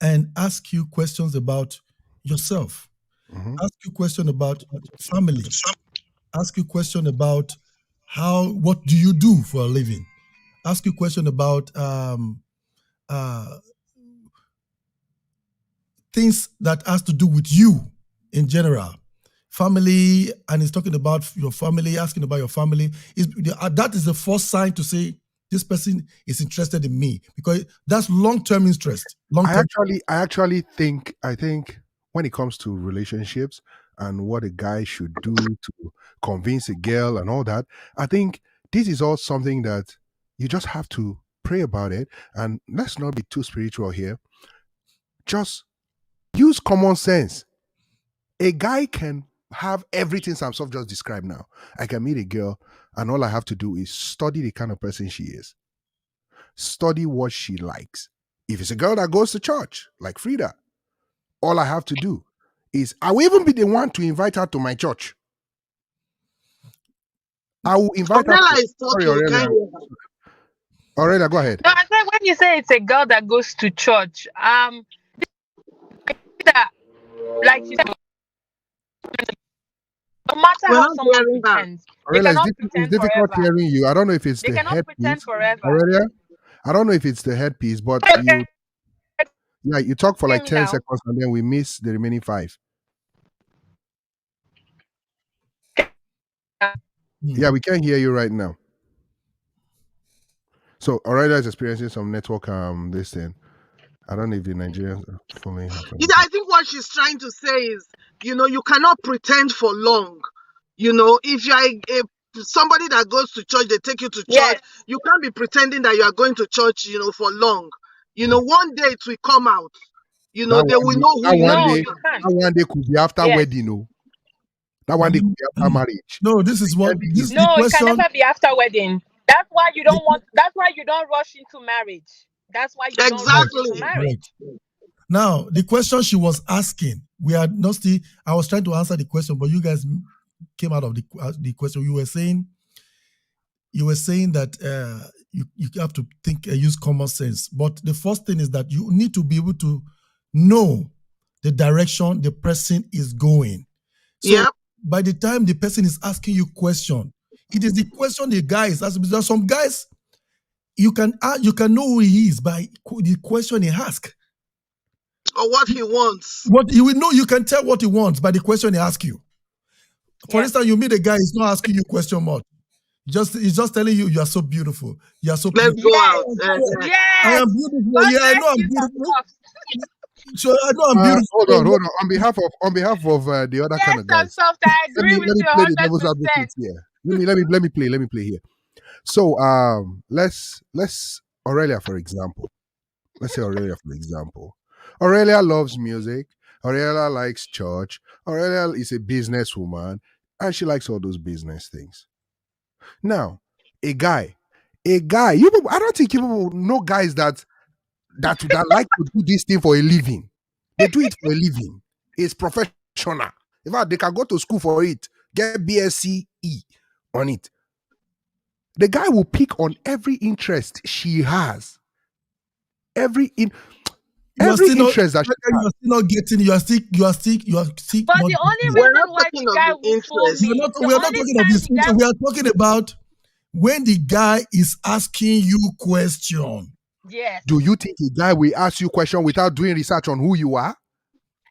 and asks you questions about yourself, ask you question about family, ask you question about what do you do for a living, ask you question about things that has to do with you in general, family, and he's talking about your family, asking about your family, that is the first sign to say this person is interested in me, because that's long-term interest. I actually think when it comes to relationships and what a guy should do to convince a girl and all that, I think this is all something that you just have to pray about it. And let's not be too spiritual here. Just use common sense. A guy can have everything SamSoft just described now. I can meet a girl and all I have to do is study the kind of person she is. Study what she likes. If it's a girl that goes to church, like Freda, all I have to do is I will even be the one to invite her to my church. I will invite her. Sorry, Aurelia. Aurelia, go ahead. No, I said when you say it's a girl that goes to church, that, like you said, no matter how someone pretends, they Aurelia, cannot pretend it's difficult forever. hearing you. I don't know if it's They the cannot headpiece. pretend forever. Aurelia, I don't know if it's the headpiece, but you talk for like 10 seconds and then we miss the remaining 5. Yeah, we can't hear you right now. So Aurelia is experiencing some network this thing. I don't know if the Nigerians are following her. I think what she's trying to say is, you cannot pretend for long. If you're somebody that goes to church, they take you to church, you can't be pretending that you are going to church, for long. One day it will come out. They will know who you are. That one day could be after wedding, no? That one day could be after marriage. No, this is what this No, the question. It can never be after wedding. That's why you don't that's why you don't rush into marriage. That's why you don't rush into marriage. Right. Now, the question she was asking, we are not still. I was trying to answer the question, but you guys came out of the question. You were saying that you have to think, use common sense. But the first thing is that you need to be able to know the direction the person is going. So by the time the person is asking you question, it is the question the guy is asking. There are some guys you can know who he is by the question he asks. Or what he wants. What you will know, you can tell what he wants by the question he asks you. For instance, you meet a guy, he's not asking you question much. He's just telling you, you are so beautiful. You are so Let's beautiful. go out. I am beautiful. Yeah, I know I'm beautiful. So I know I'm beautiful. Hold on. On behalf of the other kind of guys. SamSoft, I agree with you 100%. Let me play here. So let's Aurelia, for example. Let's say Aurelia, for example. Aurelia loves music. Aurelia likes church. Aurelia is a businesswoman, and she likes all those business things. Now, a guy. I don't think people know guys that like to do this thing for a living. They do it for a living. It's professional. In fact, they can go to school for it, get BSc on it. The guy will pick on every interest she has. Every interest that you are still not getting. You are still. But the only reason why the guy will fool me. We are not talking about this. We are talking about when the guy is asking you question. Yes. Do you think a guy will ask you question without doing research on who you are?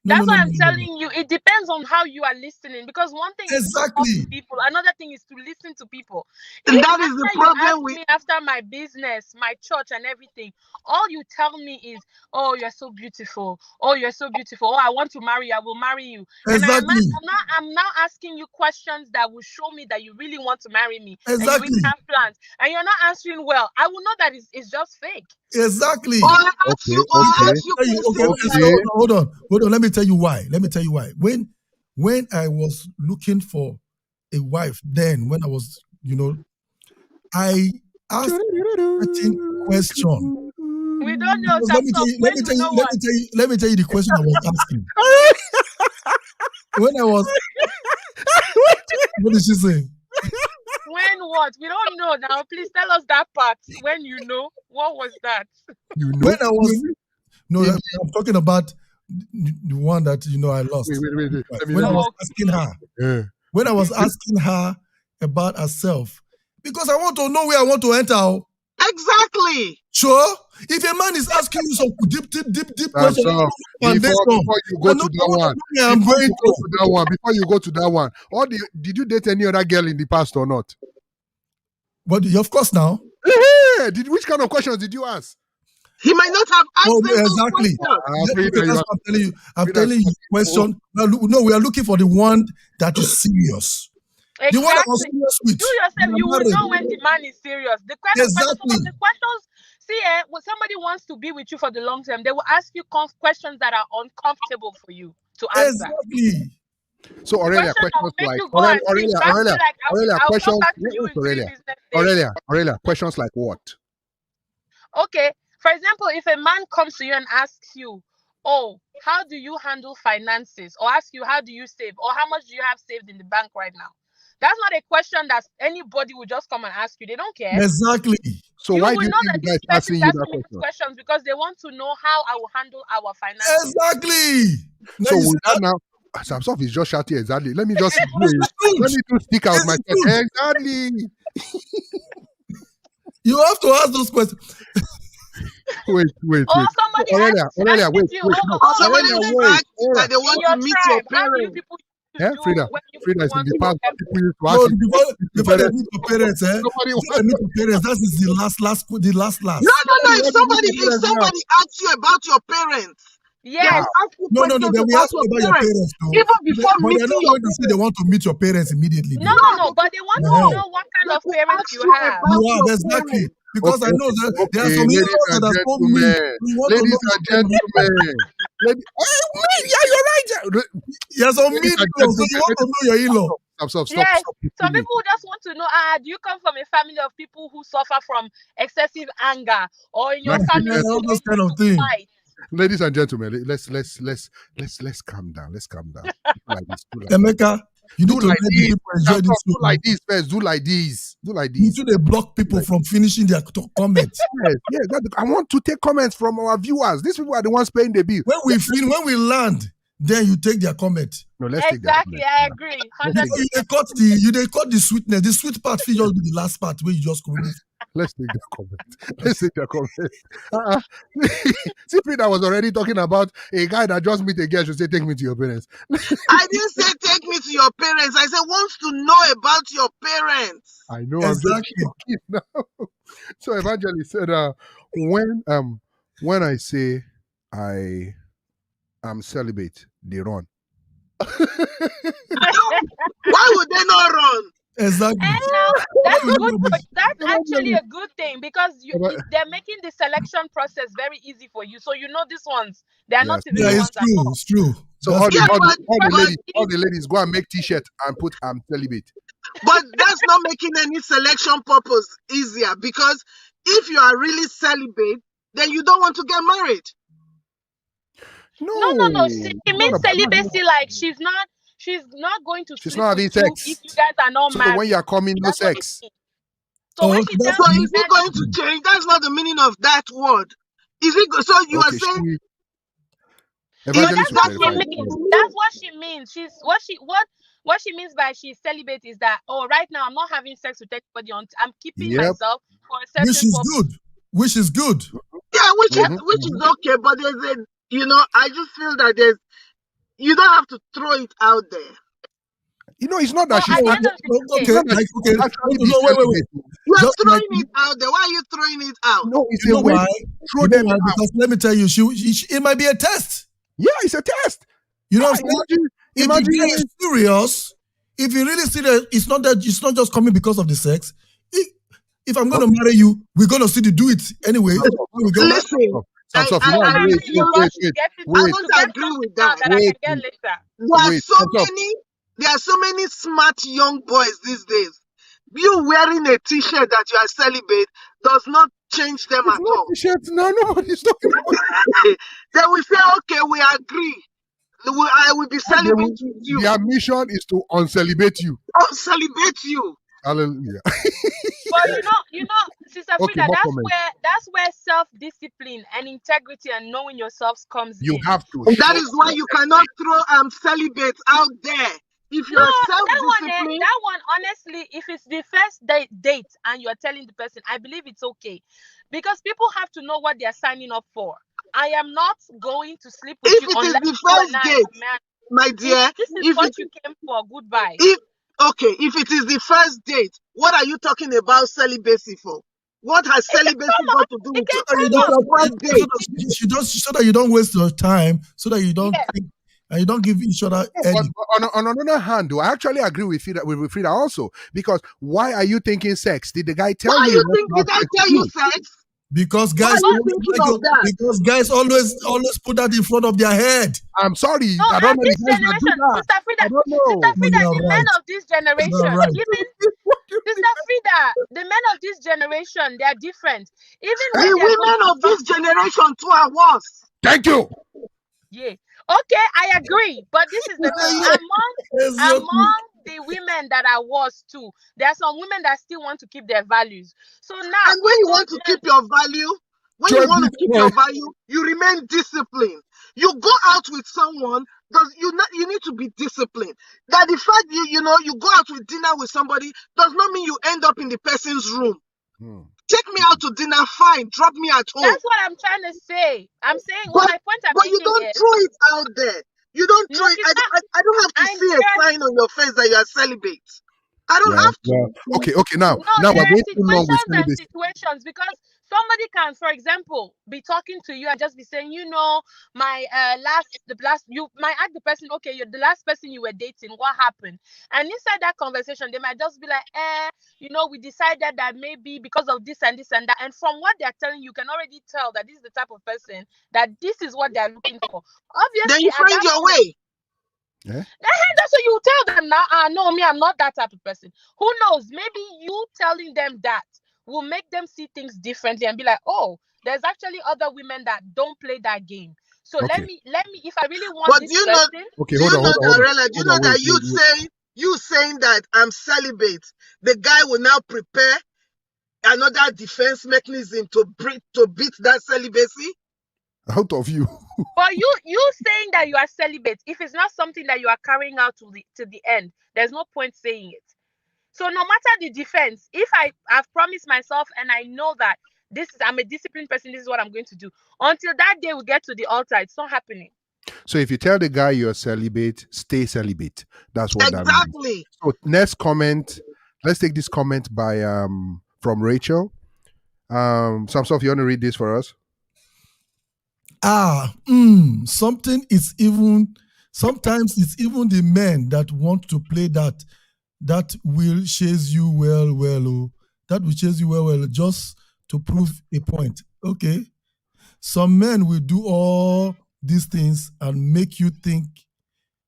That's why I'm telling you, it depends on how you are listening. Because one thing is to talk Exactly. to people, another thing is to listen to people. And If that is the after you ask problem with me after my business, my church, and everything, all you tell me is, "Oh, you're so beautiful. Oh, you're so beautiful. Oh, I want to marry you. I will marry you." And Exactly. I'm now asking you questions that will show me that you really want to marry me and you Exactly. really have plans, and you're not answering well. I will know that it's just fake. Exactly. or I ask you Okay, questions. hold on. Let me tell you why. When I was looking for a wife, then when I was, I asked a certain question. We don't know. Because let me tell you the question I was asking. When I was, what did she say? When what? We don't know now. Please tell us that part. When you know, what was that? You know. When I was, no, I'm talking about the one that I lost. Wait. When I was asking her, Yeah. when I was asking her about herself, because I want to know where I want to enter. Exactly. Sure. If a man is asking you some deep questions, Before you go to that one, or did you date any other girl in the past or not? But of course now. Yeah. Which kind of questions did you ask? He might not have asked exactly. questions. I'm telling you question. No, we are looking for the one that is serious. Exactly. The one that was serious with. You yourself, you will know when the man is serious. The kind of questions. See, when somebody wants to be with you for the long term, they will ask you questions that are uncomfortable for you to answer. Exactly. So Aurelia, questions like Aurelia, questions like what? Okay. For example, if a man comes to you and asks you, "Oh, how do you handle finances?" or ask you, "How do you save?" or "How much do you have saved in the bank right now?" That's not a question that anybody will just come and ask you. They don't care. Exactly. So you why will do know that this person is asking me these questions because they want to know how I will handle our finances. Exactly. So with that now, SamSoft is just shouting exactly. Let me just let me just stick out my chest. Exactly. You have to ask those questions. Wait. Somebody Aurelia, wait. Somebody that they want to meet your parents. Freda is in the past. People used to ask before they meet your parents, that is the last. No. If somebody asks you about your parents, yes. No. They will ask you about your parents, though. Even before meeting they're not going to say they want to meet your parents immediately. No, but they want to know what kind of parents you have. Exactly. Because I know that there are some heroes that have told me. Ladies and gentlemen. Yeah, you're right. Yes, some mean people, so you want to know your in-law. Stop. Yes. Some people just want to know, do you come from a family of people who suffer from excessive anger, or in your family all those kind of things? Ladies and gentlemen, let's calm down. Let's calm down. Like this, Emeka, you need to let people enjoy this. Do like this first. Do like this. You need to block people from finishing their comments. Yes. I want to take comments from our viewers. These people are the ones paying the bill. When we land, then you take their comment. No, let's take that. Exactly, I agree. You cut the sweetness. The sweet part will just be the last part where you just communicate. Let's take the comment. See, Freda was already talking about a guy that just meet a girl should say, "Take me to your parents." I didn't say take me to your parents. I said wants to know about your parents. I know. Exactly. I'm just now. So Evangelist said, when I say I am celibate, they run. Why would they not run? Exactly. That's good. That's actually a good thing because they're making the selection process very easy for you. So you know these ones, they're not even the ones. It's true. So all the ladies go and make T-shirt and put "I'm celibate." But that's not making any selection purpose easier, because if you are really celibate, then you don't want to get married. No. See, it means celibacy, like she's not going to. She's not having sex. If you guys are not married. So when you are coming, no sex. So when she tells is it going to change? That's not the meaning of that word. Is it? So you are saying. That's what she means. What she means by she's celibate is that, right now I'm not having sex with anybody. I'm keeping myself for a certain purpose. Which is good. Yeah, which is okay, but there's I just feel that you don't have to throw it out there. You know, it's not Well, that she's at the actually, end of the day, it's not that okay. she's actually be No, wait. celibate. You are Just like throwing it out there. Why are you throwing it out? No, it's you a know way why? to throw You know them why? out. Because let me tell you, it might be a test. Yeah, it's a test. You know what I'm saying? Imagine, If the guy imagine. is serious, if he really serious, it's not just coming because of the sex. If I'm going to marry you, we're going to see the do it anyway. When we get married. Listen, Samsoft, I you know, I agree. refuse But to get it I wait, don't to get agree something with now that. that I can wait, get later. wait. Samsoft, There are so many smart young boys these days. You wearing a t-shirt that you are celibate does not change them it's at not all. the shirt. No, nobody's talking about They will say, okay, we agree. I will be celibate with you. Their mission is to uncelibate you. I'll celibate you. Hallelujah. But you know, Sister Okay, Frida, more comments. that's where self-discipline and integrity and knowing yourself comes You in. have to. That is why you cannot throw celibate out there. If you No, are that self-disciplined, one, honestly, if it's the first date and you're telling the person, I believe it's okay, because people have to know what they are signing up for. I am not going to sleep with if you it is unless the you and first I date, are married. my dear, If this is if what it you came for, goodbye. if it is the first date, what are you talking about celibacy for? What has It can celibacy come got up. to do It with can you? So you come It's don't up. the first date. so that you don't waste your time, so that you don't Yeah. think, and you don't give each other But headache. on another hand, though, I actually agree with Frida also. Because why are you thinking sex? Did the guy tell Why you? you think, did I tell you sex? Because Why guys are you always thinking of that? because guys always put that in front of their head. I'm sorry. No, I don't and know the this guys that do generation, that. Sister Frida, I don't know. No, you are the men right. of this You are generation, right. even What do you think? Sister Frida, the men of this generation, they are different. Even The when they are going women to of this generation too are worse. Thank you. yeah. Okay, I agree. But this is the thing. Among the women that are worse too, there are some women that still want to keep their values. So now, And when if you those want to men, keep your value, you remain disciplined. You go out with someone, you need to be disciplined. That the fact you go out with dinner with somebody does not mean you end up in the person's room. Take me out to dinner, fine. Drop me at home. that's what I'm trying to say. I'm saying, well, my point I'm But you making don't is, throw it out there. You don't throw no, it. I don't have to I'm see a sign on your face that you are celibate. I don't have to. Okay. Now no, we're there are going too long with situations and celibacy. situations, because somebody can, for example, be talking to you and just be saying, my the last, you might ask the person, okay, you're the last person you were dating, what happened? And inside that conversation, they might just be like, we decided that maybe because of this and this and that. And from what they're telling you, can already tell that this is the type of person that this is what they're looking for. Obviously, Then you at find that your point, way. that's what you tell them now. No, me, I'm not that type of person. Who knows? Maybe you telling them that will make them see things differently and be like, oh, there's actually other women that don't play that game. So Okay. let me, if I really want But this do you person, know? Okay, Do you hold know, on. Aurelia? Do you know that you saying that I'm celibate, the guy will now prepare another defense mechanism to beat that celibacy? Out of you. but you saying that you are celibate, if it's not something that you are carrying out to the end, there's no point saying it. So no matter the defense, if I've promised myself and I know that I'm a disciplined person, this is what I'm going to do. Until that day we get to the altar, it's not happening. So if you tell the guy you're celibate, stay celibate. That's what that means. Exactly. So next comment. Let's take this comment by from Rachel. Samsoft, you want to read this for us? Sometimes it's even the men that want to play that will chase you well, that will chase you well, just to prove a point. Okay. Some men will do all these things and make you think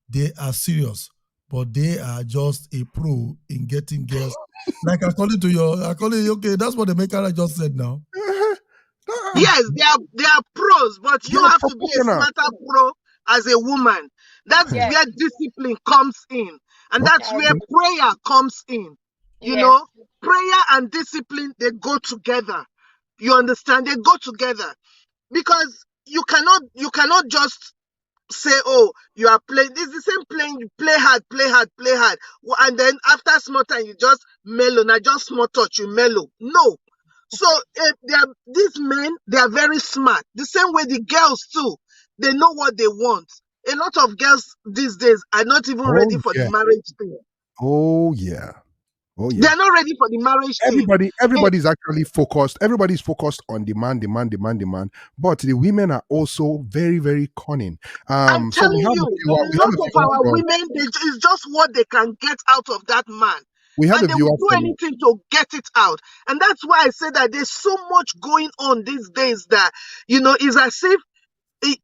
they are serious, but they are just a pro in getting girls. Like according to okay, that's what the maker just said now. Yes, they are pros, but you have to be a smarter pro as a woman. That's where discipline comes in. And that's where prayer comes in. You know, prayer and discipline, they go together. You understand? They go together. Because you cannot just say, oh, you are playing. It's the same playing. You play hard. And then after small time, you just mellow. Now just small touch, you mellow. No. So these men, they are very smart. The same way the girls too, they know what they want. a lot of girls these days are not even ready Oh for the yeah. marriage thing. Oh yeah. Oh They yeah. are not ready for the marriage thing. Everybody's actually focused. Everybody's focused on demand. But the women are also very, very cunning. I'm So we telling have a you, viewer. a We have lot a of viewer our from. women, it's just what they can get out of that man. We have And a they will viewer do from. anything to get it out. And that's why I say that there's so much going on these days that, it's as if,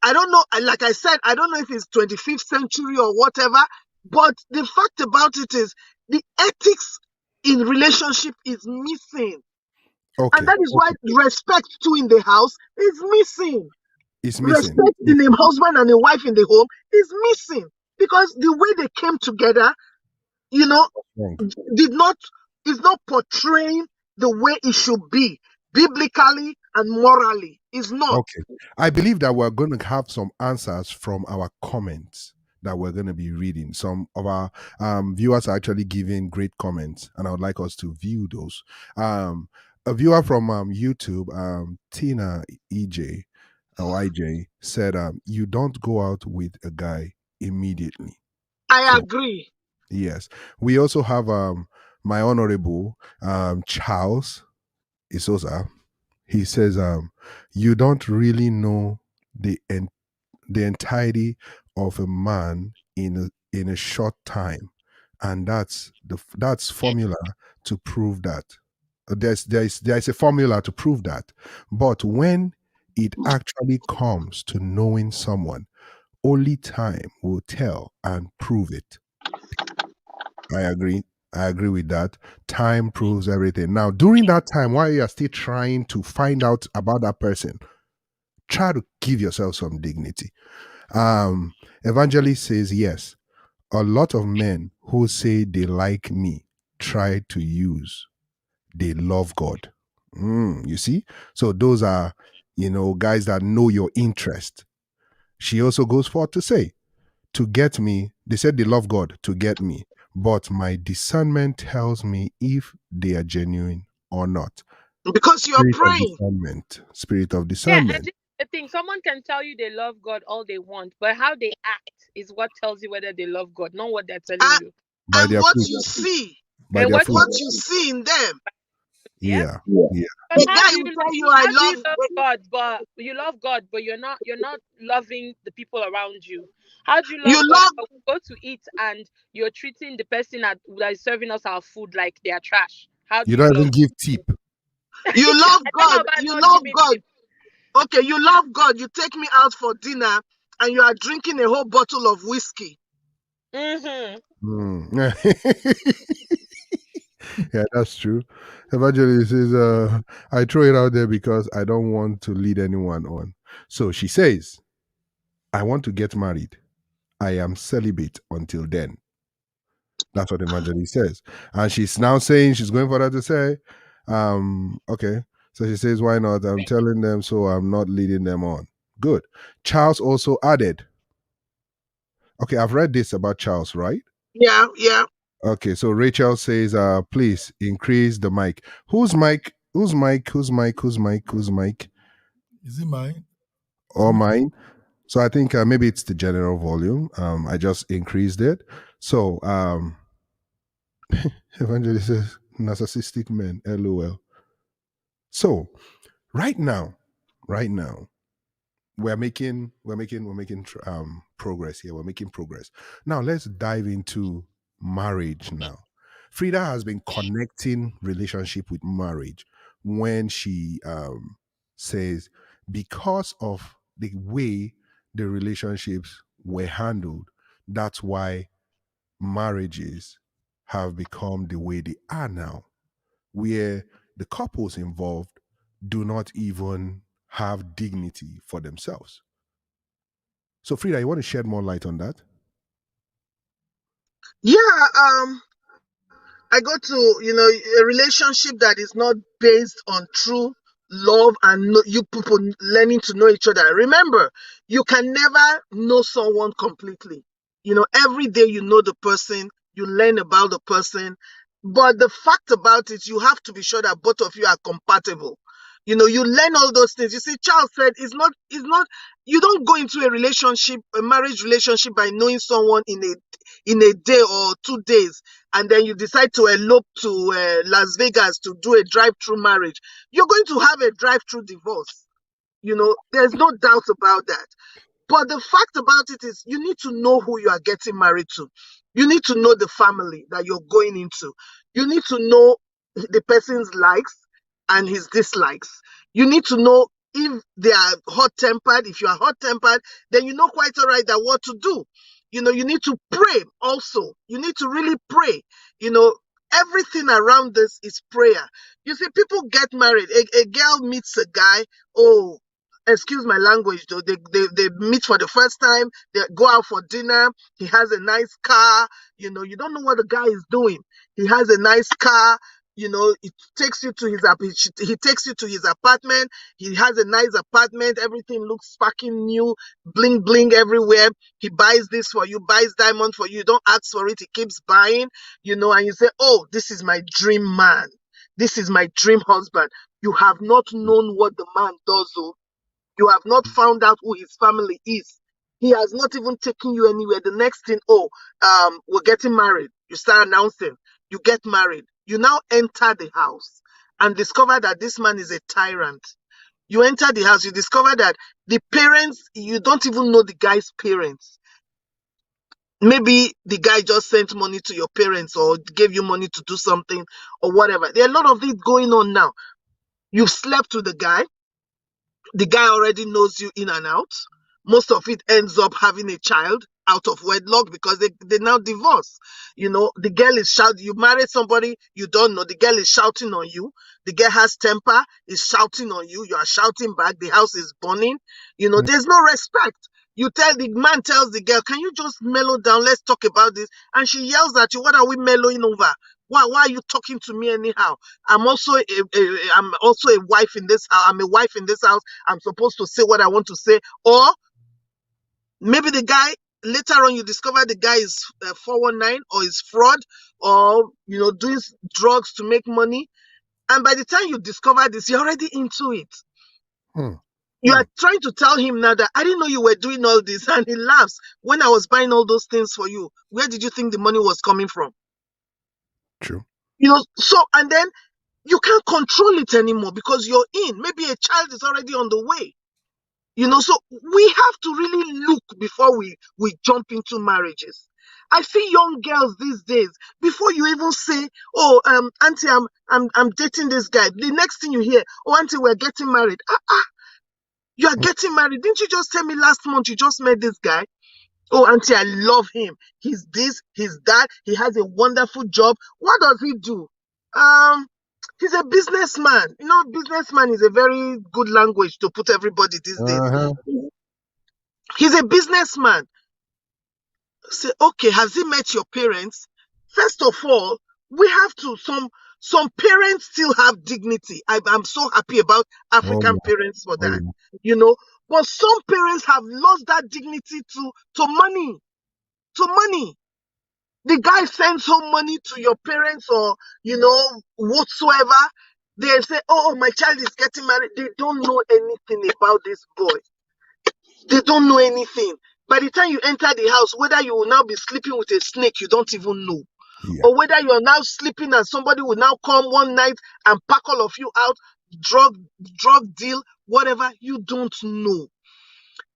I don't know, like I said, I don't know if it's 25th century or whatever, but the fact about it is the ethics in relationship is missing. And Okay. that is why respect too in the house is missing. It's missing. Respect in a husband and a wife in the home is missing because the way they came together, you know, Wrong. did not is not portraying the way it should be biblically and morally. Is not. Okay. I believe that we're going to have some answers from our comments that we're going to be reading. Some of our viewers are actually giving great comments, and I would like us to view those. A viewer from YouTube, Tina EJ or IJ, said, "You don't go out with a guy immediately." I So agree. yes, we also have my honorable Charles Isoza. He says, "You don't really know the the entirety of a man in a short time, and that's formula to prove that. There's a formula to prove that, but when it actually comes to knowing someone, only time will tell and prove it." I agree. I agree with that. Time proves everything. Now, during that time, while you are still trying to find out about that person, try to give yourself some dignity. Evangelist says, yes, a lot of men who say they like me try to use, they love God. You see? So those are, guys that know your interest. She also goes forth to say, to get me, they said they love God to get me, but my discernment tells me if they are genuine or not. Because you're Spirit of praying. discernment. Spirit of Yeah, and discernment. this is the thing. Someone can tell you they love God all they want, but how they act is what tells you whether they love God, not what they're telling And, you. By and their what fruit. you see, By And their what fruit. what you see in them. yeah. Yeah. Yeah. But A guy will tell you, I how do you love. love God, but you love God, but you're not loving the people around you? How do you You love God, love. but we go to eat and you're treating the person that is serving us our food like they are trash? How do You you don't even love? give tip. You love I don't know God. about You not love giving God. tip. Okay, you love God. You take me out for dinner, and you are drinking a whole bottle of whiskey. Mm-hmm. Mm. Yeah, that's true. Evangelist says, I throw it out there because I don't want to lead anyone on. So she says, I want to get married. I am celibate until then. That's what Evangelist says. And she's now saying, she's going for that to say, okay. So she says, why not? I'm telling them so I'm not leading them on. Good. Charles also added, okay, I've read this about Charles, right? Yeah, yeah. Okay, so Rachel says, please increase the mic. Whose mic? Whose mic? Whose mic? Whose mic? Whose mic? Is it mine? Or mine? So I think maybe it's the general volume. I just increased it. So Evangelist says, narcissistic men, LOL. So right now, we're making progress here. We're making progress. Now let's dive into marriage now. Frida has been connecting relationship with marriage when she says because of the way the relationships were handled, that's why marriages have become the way they are now, where the couples involved do not even have dignity for themselves. So, Frida, you want to shed more light on that? Yeah, I go to, a relationship that is not based on true love and you people learning to know each other. Remember, you can never know someone completely. Every day you know the person, you learn about the person. But the fact about it, you have to be sure that both of you are compatible. You know, you learn all those things. You see, Charles said it's not, you don't go into a relationship, a marriage relationship, by knowing someone in a day or 2 days, and then you decide to elope to Las Vegas to do a drive-through marriage. You're going to have a drive-through divorce. You know, there's no doubt about that. But the fact about it is, you need to know who you are getting married to. You need to know the family that you're going into. You need to know the person's likes and his dislikes. You need to know if they are hot-tempered. If you are hot-tempered, then you know quite all right that what to do. You know, you need to pray also. You need to really pray. You know, everything around this is prayer. You see, people get married. A girl meets a guy. Oh, excuse my language though, they meet for the first time, they go out for dinner, he has a nice car, you know, you don't know what the guy is doing. He has a nice car, you know, it takes you to he takes you to his apartment, he has a nice apartment, everything looks sparking new, bling bling everywhere. He buys this for you, buys diamond for you, you don't ask for it, he keeps buying, you know, and you say, oh, this is my dream man, this is my dream husband. You have not known what the man does, oh. You have not found out who his family is. He has not even taken you anywhere. The next thing, oh, we're getting married. You start announcing. You get married. You now enter the house and discover that this man is a tyrant. You enter the house, you discover that the parents, you don't even know the guy's parents. Maybe the guy just sent money to your parents or gave you money to do something or whatever. There are a lot of it going on now. You've slept with the guy already knows you in and out. Most of it ends up having a child out of wedlock because they now divorce. You know, the girl is shouting, you married somebody you don't know, the girl is shouting on you, the girl has temper, is shouting on you, you are shouting back, the house is burning, you know, there's no respect. The man tells the girl, can you just mellow down? Let's talk about this. And she yells at you, what are we mellowing over? Why are you talking to me anyhow? I'm also a wife in this house. I'm a wife in this house. I'm supposed to say what I want to say. Or maybe the guy, later on you discover the guy is 419 or is fraud or, you know, doing drugs to make money. And by the time you discover this, you're already into it. You are trying to tell him now that I didn't know you were doing all this. And he laughs. When I was buying all those things for you, where did you think the money was coming from? True. You know, so, and then you can't control it anymore because you're in. Maybe a child is already on the way. You know, so we have to really look before we jump into marriages. I see young girls these days, before you even say, oh, auntie, I'm dating this guy. The next thing you hear, oh, auntie, we're getting married. You are getting married. Didn't you just tell me last month you just met this guy? Oh, auntie, I love him. He's this, he's that. He has a wonderful job. What does he do? He's a businessman. You know, businessman is a very good language to put everybody these days. He's a businessman. Say, okay, has he met your parents? First of all, we have to, some parents still have dignity. I'm so happy about African parents for that, you know. But some parents have lost that dignity to money. To money. The guy sends home money to your parents or, you know, whatsoever. They say, oh, my child is getting married. They don't know anything about this boy. They don't know anything. By the time you enter the house, whether you will now be sleeping with a snake, you don't even know. Yeah. Or whether you are now sleeping and somebody will now come one night and pack all of you out, drug deal, whatever, you don't know.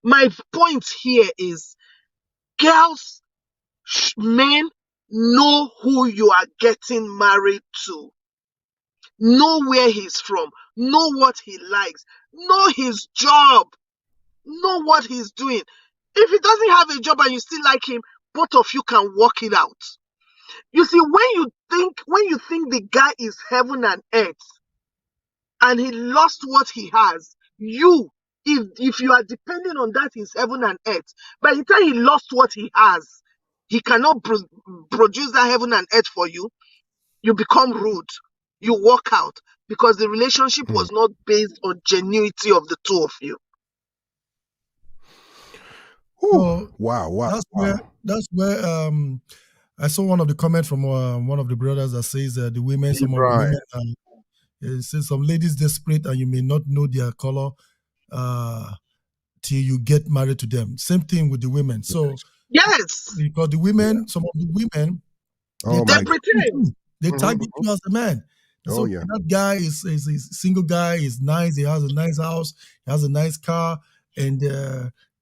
My point here is, girls, men, know who you are getting married to. Know where he's from. Know what he likes. Know his job. Know what he's doing. If he doesn't have a job and you still like him, both of you can work it out. You see, when you think the guy is heaven and earth and he lost what he has, if you are depending on that his heaven and earth, by the time he lost what he has, he cannot produce that heaven and earth for you. You become rude. You walk out because the relationship was not based on genuinity of the two of you. So Wow. That's where I saw one of the comments from one of the brothers that says the women, some of the women Say some ladies desperate and you may not know their color till you get married to them. Same thing with the women. So Yes. because the women, some of the women, they Oh They my target God. you pretend. too. They Mhm, target mhm. you as a man. They say, Oh okay, yeah. that guy is a single guy, is nice, he has a nice house, he has a nice car, and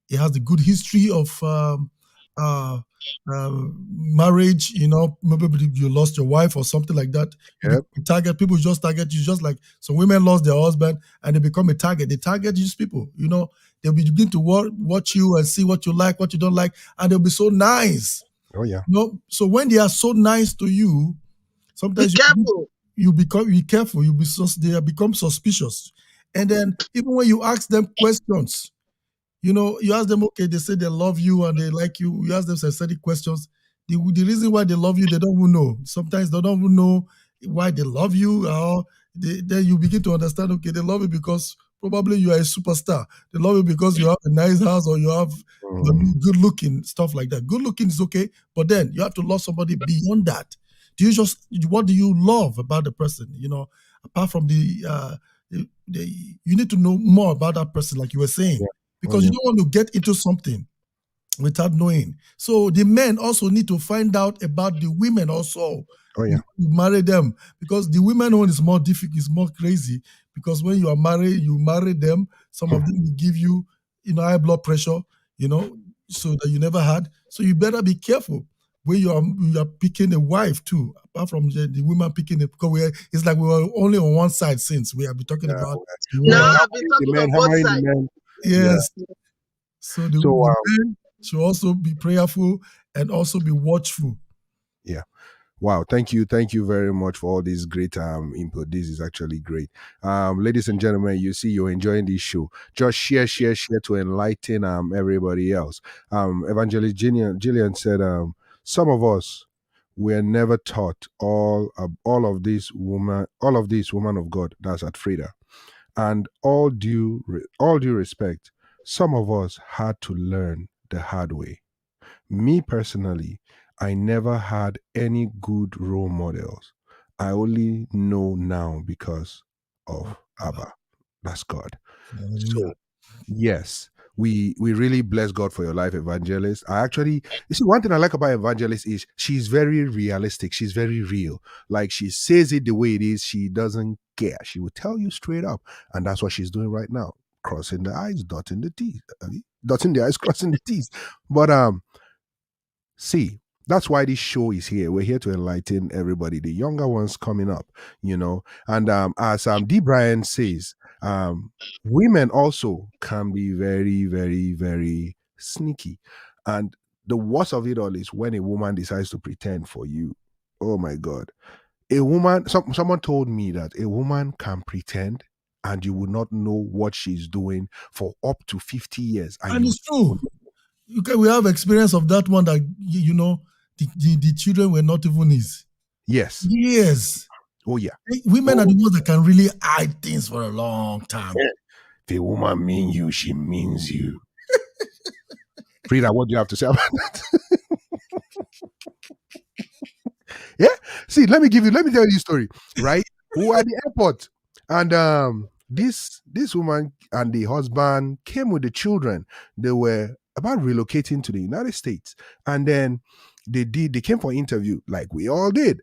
he has a good history of uh, marriage. Maybe you lost your wife or something like that. You Yep. become a target. People just target you, just like some women lost their husband and they become a target. They target these people. They'll begin to watch you and see what you like, what you don't like, and they'll be so nice. Oh yeah. So when they are so nice to you, Be sometimes careful. you be careful. They become suspicious, and then even when you ask them questions, you ask them, okay, they say they love you and they like you. You ask them specific questions. The reason why they love you, they don't even know. Sometimes they don't even know why they love you. Or then you begin to understand, okay, they love you because probably you are a superstar. They love you because you have a nice house or you're Mm, good looking, stuff like that. Good looking is okay, but then you have to love somebody beyond that. What do you love about the person? Apart from you need to know more about that person, like you were saying, yeah. Oh because you yeah. don't want to get into something without knowing. So the men also need to find out about the women also Oh yeah. before you marry them, because the women one is more difficult, is more crazy, because when you are married, you marry them, some of them will give you, high blood pressure, so that you never had. So you better be careful when you are picking a wife too, apart from the women picking it, because it's like we were only on one side since we have been talking Yeah. about the Now women. I've been The talking men, on both hammering the sides. men. Yeah. Yes. So the, So the men should also be prayerful and also be watchful. yeah. Wow, thank you very much for all this great input. This is actually great. Ladies and gentlemen, you see you're enjoying this show. Just share to enlighten everybody else. Evangelist Gillian said some of us were never taught all of these woman of God, that's at Freda. And all due respect, some of us had to learn the hard way. Me personally, I never had any good role models. I only know now because of Abba. That's God. Hallelujah. So yes, we really bless God for your life, Evangelist. You see, one thing I like about Evangelist is she's very realistic. She's very real. Like she says it the way it is. She doesn't care. She will tell you straight up, and that's what she's doing right now. Crossing the I's, dotting the T's, dotting the I's, crossing the T's. But see, that's why this show is here. We're here to enlighten everybody, the younger ones coming up, And as D. Brian says, women also can be very, very, very sneaky. And the worst of it all is when a woman decides to pretend for you. Oh my God. Someone told me that a woman can pretend and you will not know what she's doing for up to 50 years. And And you it's true. Okay, we have experience of that one that the children were not even his. yes. Yes. Oh yeah. Women are Oh, the ones that can really hide things for a long time. if a woman mean you, she means you. Frida, what do you have to say about that? Yeah. See, let me tell you this story, right? We were at the airport, and this woman and the husband came with the children. They were about relocating to the United States, and then they came for interview, like we all did.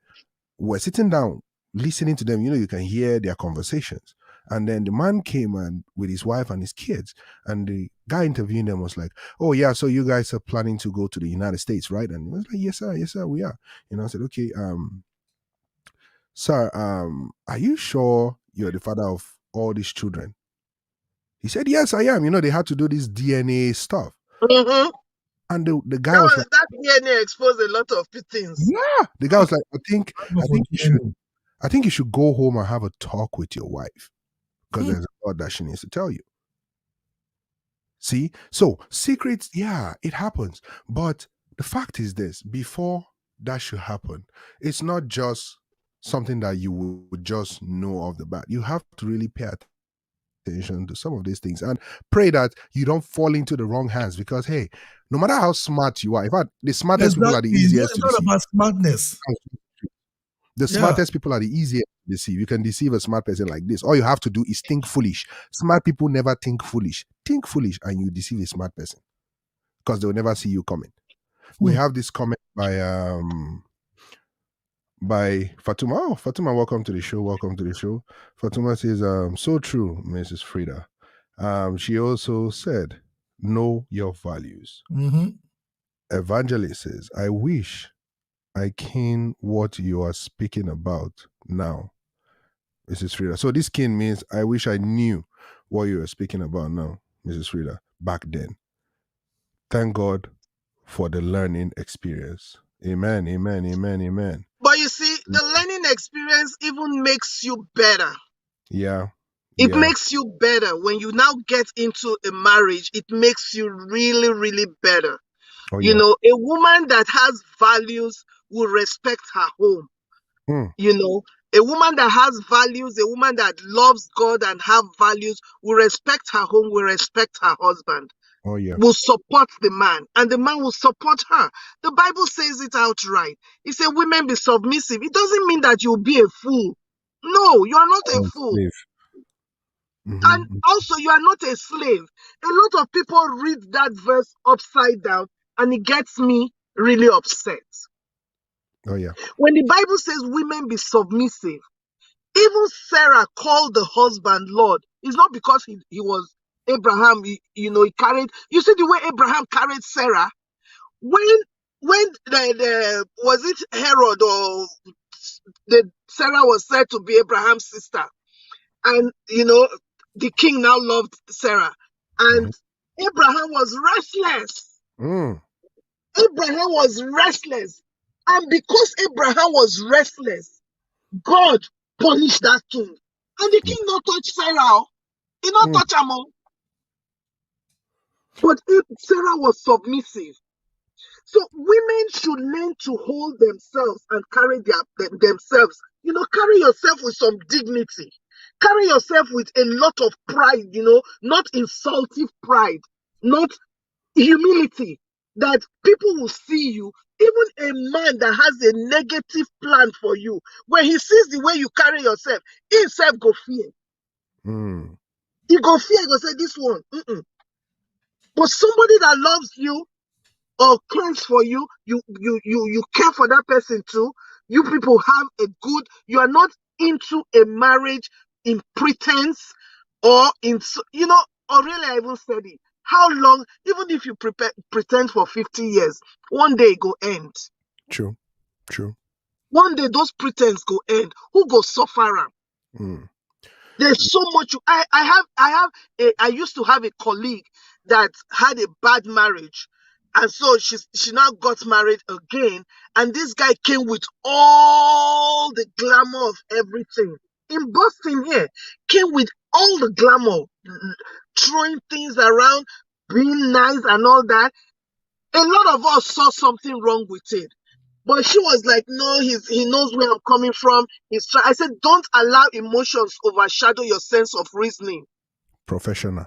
We're sitting down, listening to them. You can hear their conversations. And then the man came and with his wife and his kids, and the guy interviewing them was like, "Oh yeah, so you guys are planning to go to the United States, right?" And he was like, yes sir, we are." I said, "Okay, sir, are you sure you're the father of all these children?" He said, "Yes, I am." They had to do this DNA stuff, Mm-hmm. and the guy was like, That DNA exposed a lot of things. "Yeah." The guy was like, Go I for think you should, DNA. go home and have a talk with your wife because Hmm. there's a lot that she needs to tell you." See? So, secrets, yeah, it happens. But the fact is this: before that should happen, it's not just something that you would just know off the bat. You have to really pay attention to some of these things and pray that you don't fall into the wrong hands because, hey, no matter how smart you are, in fact, the smartest people are Exactly. the It's easiest to not deceive. about smartness. The smartest people are the easiest to deceive. You can deceive a smart person like this. All you have to do is think foolish. Smart people never think foolish. Think foolish and you deceive a smart person because they'll never see you coming. We have this comment by Fatuma. Oh, Fatuma, welcome to the show. Welcome to the show. Fatuma says, so true, Mrs. Freda. She also said, know your values. Evangelist says, I wish I ken what you are speaking about now, Mrs. Freda. So this ken means I wish I knew what you are speaking about now, Mrs. Freda, back then. Thank God for the learning experience. Amen, amen, amen, amen. But you see, the learning experience even makes you better. Yeah. It makes you better. When you now get into a marriage, it makes you really, really better. Oh, you know, a woman that has values will respect her home. You know, a woman that has values, a woman that loves God and have values will respect her home, will respect her husband. Oh, yeah. Will support the man, and the man will support her. The Bible says it outright. It says, women be submissive. It doesn't mean that you'll be a fool. No, you are not a fool. And also, you are not a slave. A lot of people read that verse upside down, and it gets me really upset. Oh, yeah. When the Bible says women be submissive, even Sarah called the husband Lord. It's not because he was Abraham, he carried, you see the way Abraham carried Sarah? When the was it Herod or Sarah was said to be Abraham's sister, and the king now loved Sarah, and Abraham was restless. Abraham was restless, and because Abraham was restless, God punished that king, and the king not touch Sarah. He not touch him. But Sarah was submissive. So women should learn to hold themselves and carry themselves. Carry yourself with some dignity. Carry yourself with a lot of pride, not insultive pride, not humility, that people will see you. Even a man that has a negative plan for you, when he sees the way you carry yourself, he himself go fear. He go fear, he go say, this one. But somebody that loves you or cares for you, you care for that person too. You people have you are not into a marriage in pretense or Aurelia even said it. How long, even if you pretend for 50 years, one day it go end. True. One day those pretense go end. Who go suffer? There's so much. I used to have a colleague that had a bad marriage, and so she now got married again, and this guy came with all the glamour of everything in Boston here. Came with all the glamour, throwing things around, being nice and all that. A lot of us saw something wrong with it. But she was like, no, he knows where I'm coming from. I said, don't allow emotions overshadow your sense of reasoning. Professional.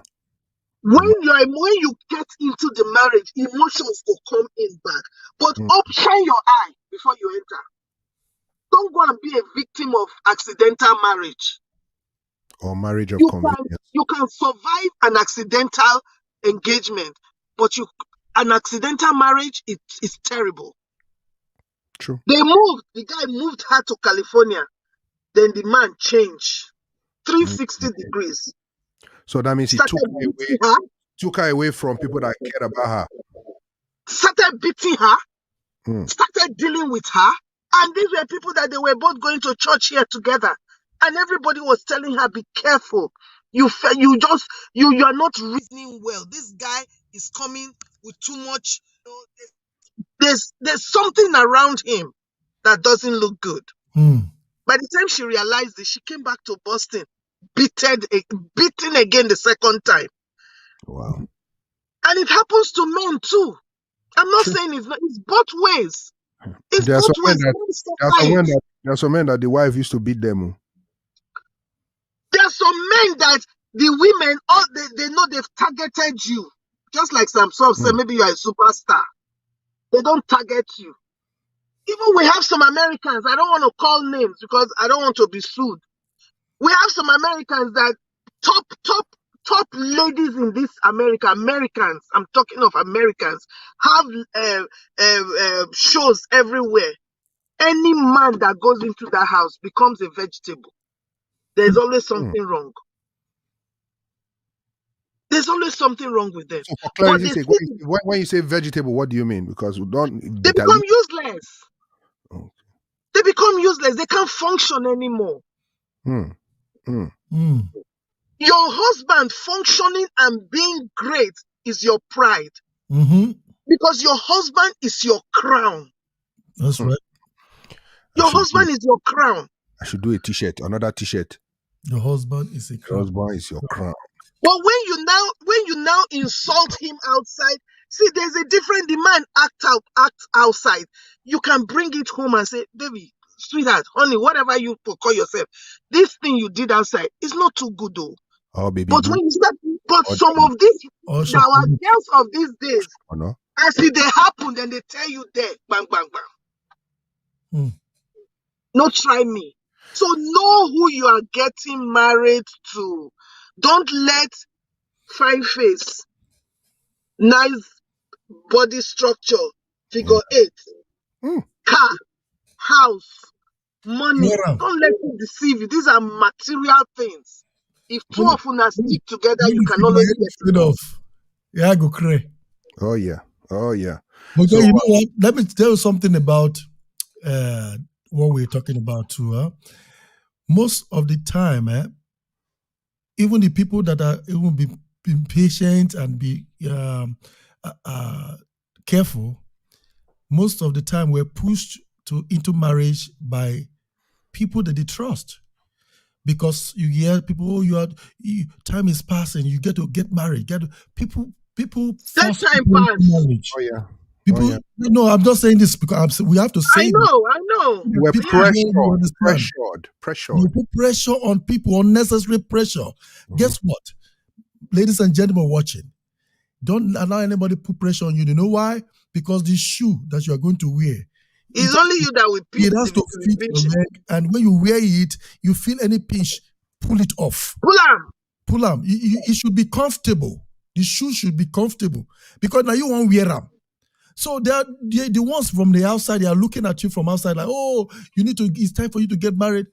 When you get into the marriage, emotions will come in back. But shine your eye before you enter. Don't go and be a victim of accidental marriage. Or marriage of convenience. You can survive an accidental engagement, but an accidental marriage is terrible. True. The guy moved her to California. Then the man changed 360 degrees. So that means he took her away from people that cared about her. Started beating her, started dealing with her. And these were people that they were both going to church here together. And everybody was telling her, be careful. You are not reasoning well. This guy is coming with too much. There's something around him that doesn't look good. By the time she realized it, she came back to Boston, beaten again the second time. Wow. And it happens to men too. I'm not saying it's both ways. It's both ways. There are some men that the wife used to beat them. There are some men that the women, they know they've targeted you. Just like SamSoft said, maybe you are a superstar. They don't target you. Even we have some Americans, I don't want to call names because I don't want to be sued. We have some Americans that top ladies in this Americans, I'm talking of Americans, have shows everywhere. Any man that goes into that house becomes a vegetable. There's always something wrong. There's always something wrong with them. So for clarity's sake, when you say vegetable, what do you mean? Because we don't. They become useless. Oh. They become useless. They can't function anymore. Your husband functioning and being great is your pride. Because your husband is your crown. That's right. Your husband is your crown. I should do a t-shirt, another t-shirt. Your husband is a crown. Your husband is your crown. But when you now insult him outside, see, there's a different demand. Act outside. You can bring it home and say, baby, sweetheart, honey, whatever you call yourself, this thing you did outside is not too good though. Oh, baby. But when you start, some of these, our girls of these days, as if they happen, then they tell you there, bang, bang, bang. No, try me. So know who you are getting married to. Don't let fine face, nice body structure, figure 8, car, house, money. Don't let it deceive you. These are material things. If two of us stick together, you can always get it off. Yeah, go cray. Oh yeah. But so, you know what? Let me tell you something about what we're talking about too. Most of the time, even the people that are even be patient and be careful, most of the time we're pushed into marriage by people that they trust. Because you hear people, time is passing, you get to get married. People force time pass. Marriage. Oh yeah. People, no, I'm just saying this because we have to say. I know. We're pressured. You put pressure on people, unnecessary pressure. Guess what, ladies and gentlemen watching? Don't allow anybody put pressure on you. You know why? Because the shoe that you are going to wear, it's only you that will pinch. It has to fit your leg, and when you wear it, you feel any pinch, pull it off. Pull them. It should be comfortable. The shoe should be comfortable because now you won't wear them. So they're the ones from the outside. They are looking at you from outside like, oh, it's time for you to get married.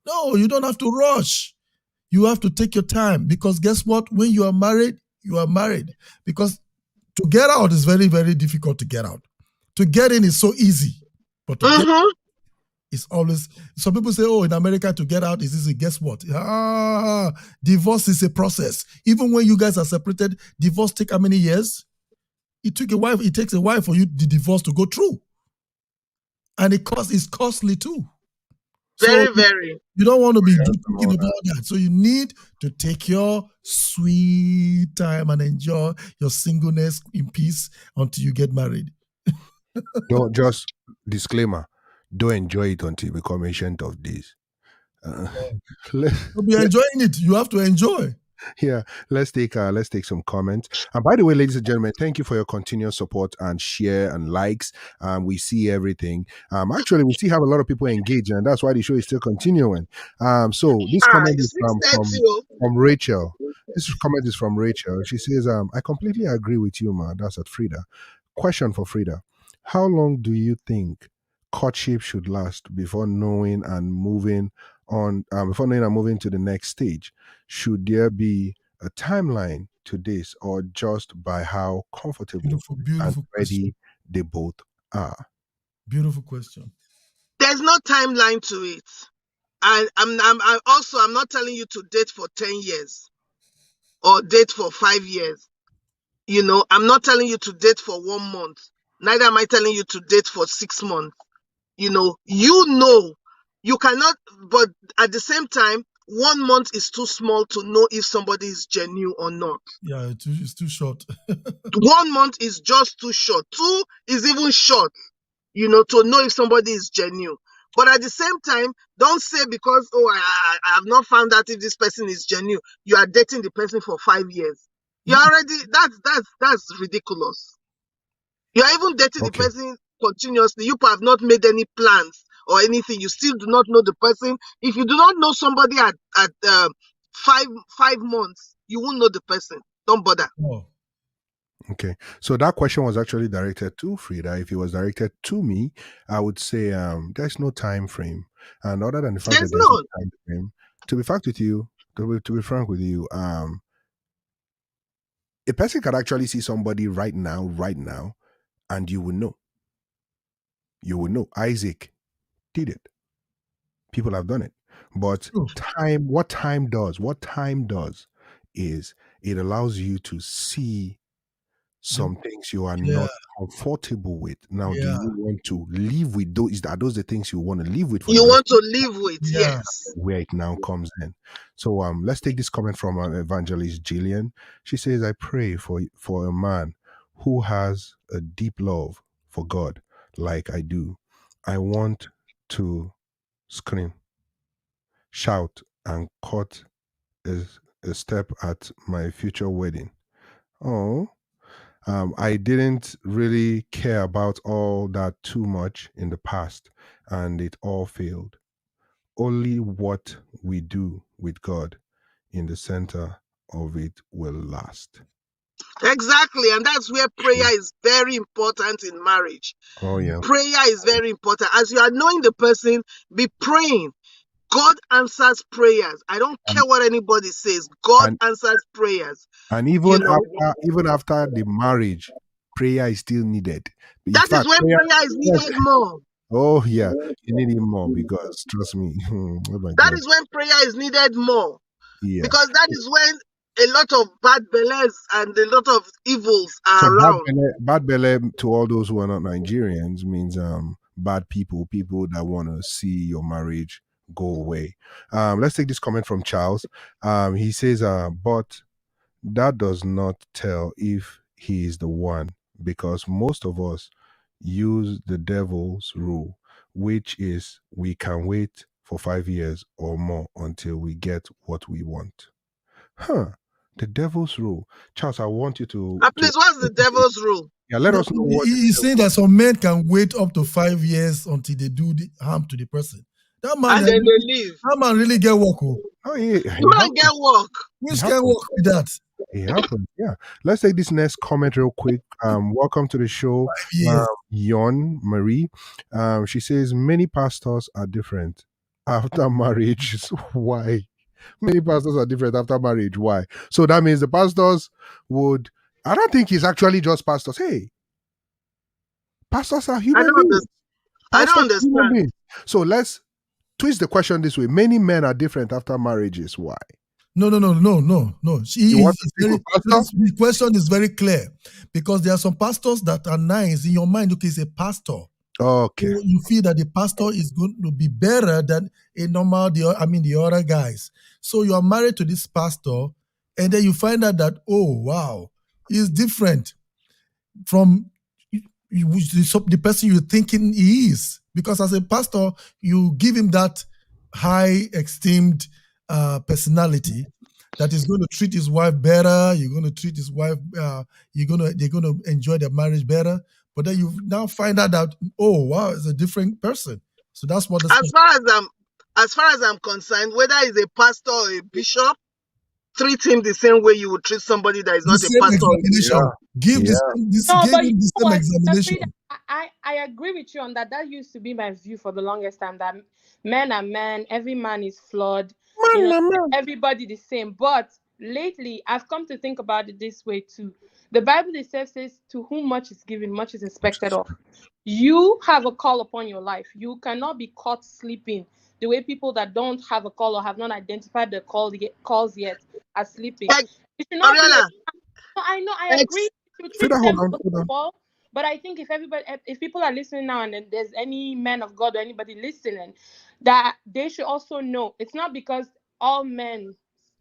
No, you don't have to rush. You have to take your time because guess what? When you are married, you are married. Because to get out is very, very difficult to get out. To get in is so easy. But to get out, it's always, some people say, oh, in America to get out is easy. Guess what? Divorce is a process. Even when you guys are separated, divorce take how many years? It takes a while for you, the divorce, to go through. And it's costly too. Very, very. You don't want to be thinking about that. So you need to take your sweet time and enjoy your singleness in peace until you get married. Don't just disclaimer. Don't enjoy it until you become ancient of days. You'll be enjoying it. You have to enjoy. Yeah, let's take some comments. And by the way, ladies and gentlemen, thank you for your continuous support and share and likes. We see everything. Actually, we still have a lot of people engaged, and that's why the show is still continuing. So this comment is from Rachel. This comment is from Rachel. She says, I completely agree with you, man. That's at Freda. Question for Freda. How long do you think courtship should last before knowing and moving on, moving to the next stage? Should there be a timeline to this, or just by how comfortable and ready they both are? Beautiful question. There's no timeline to it. And I'm not telling you to date for 10 years or date for 5 years. You know, I'm not telling you to date for 1 month. Neither am I telling you to date for 6 months. You know, you cannot, but at the same time, 1 month is too small to know if somebody is genuine or not. Yeah, it's too short. 1 month is just too short. 2 is even short, you know, to know if somebody is genuine. But at the same time, don't say because, I have not found out if this person is genuine, you are dating the person for 5 years. You're already, that's ridiculous. You're even dating the person continuously, you have not made any plans or anything, you still do not know the person. If you do not know somebody at 5 months, you won't know the person. Don't bother. Oh, Okay, so that question was actually directed to Frida. If it was directed to me, I would say there's no time frame, and other than the fact There's that there's no none. time frame, to be fact with you, to be frank with you, a person can actually see somebody right now, and you will know. You will know. Isaac did it. People have done it, but true. what time does, is it allows you to see The- some things you are yeah, not comfortable with. Now, do yeah, you want to live with those? Are those the things you want to live with for the You rest want of to live with, yeah. yes. where it now comes in? So let's take this comment from evangelist Jillian. She says, I pray for a man who has a deep love for God like I do. I want to scream, shout, and cut a, a step at my future wedding. Oh, I didn't really care about all that too much in the past, and it all failed. Only what we do with God in the center of it will last. Exactly. And that's where True. prayer is very important in marriage. Oh, yeah. Prayer is very important. As you are knowing the person, be praying. God answers prayers. I don't And, care what anybody says. God and, answers prayers. and You even know, after the marriage, prayer is still needed. In that is fact, when prayer, prayer is needed more. oh, yeah, you need it more because trust me, oh my That God. is when prayer is needed more. Yeah. Because that is when a lot of bad belles and a lot of evils So are around. bad belly to all those who are not Nigerians means bad people, people that want to see your marriage go away. Let's take this comment from Charles. He says, but that does not tell if he is the one, because most of us use the devil's rule, which is we can wait for 5 years or more until we get what we want. Huh. The devil's rule. Charles, I want you to Please, what's the devil's rule? yeah, let No, us know what the he's saying that some men can wait up to 5 years until they do the harm to the person. That man, And then they leave. that man really get work. Oh. oh yeah, You don't get work. Which can work with that? It happens. Yeah. Let's take this next comment real quick. Welcome to the show, 5 years. Yon Marie. She says many pastors are different after marriage. Why? Many pastors are different after marriage. Why? So that means the pastors would. I don't think it's actually just pastors. Hey, pastors are I human don't beings. understand. I don't Pastors are human understand. beings. So let's twist the question this way. Many men are different after marriages. Why? No. You want to speak Very, with pastor? the question is very clear because there are some pastors that are nice in your mind. Okay, it's a pastor. Okay. You feel that the pastor is going to be better than a normal, the other guys. So you are married to this pastor, and then you find out that, oh, wow, he's different from the person you're thinking he is. Because as a pastor, you give him that high esteemed personality that is going to treat his wife better. You're going to treat his wife. They're going to enjoy their marriage better. But then you now find out that, oh wow, it's a different person. So that's what As far as I'm concerned, whether it's a pastor or a bishop, treat him the same way you would treat somebody that is the not a same pastor or a Yeah. examination. bishop. Give Yeah. No, give but you him the know same what, examination. Frida, I agree with you on that. That used to be my view for the longest time, that men are men, every man is flawed, Man. everybody the same. But lately, I've come to think about it this way too. The Bible itself says, to whom much is given, much is expected of. You have a call upon your life. You cannot be caught sleeping the way people that don't have a call or have not identified the calls yet are sleeping. Like, It should not be a Aurelia, no, I know, I agree ex, to Frida, treat hold them on, hold on. equal, but I think if people are listening now, and then there's any man of God or anybody listening, that they should also know it's not because all men,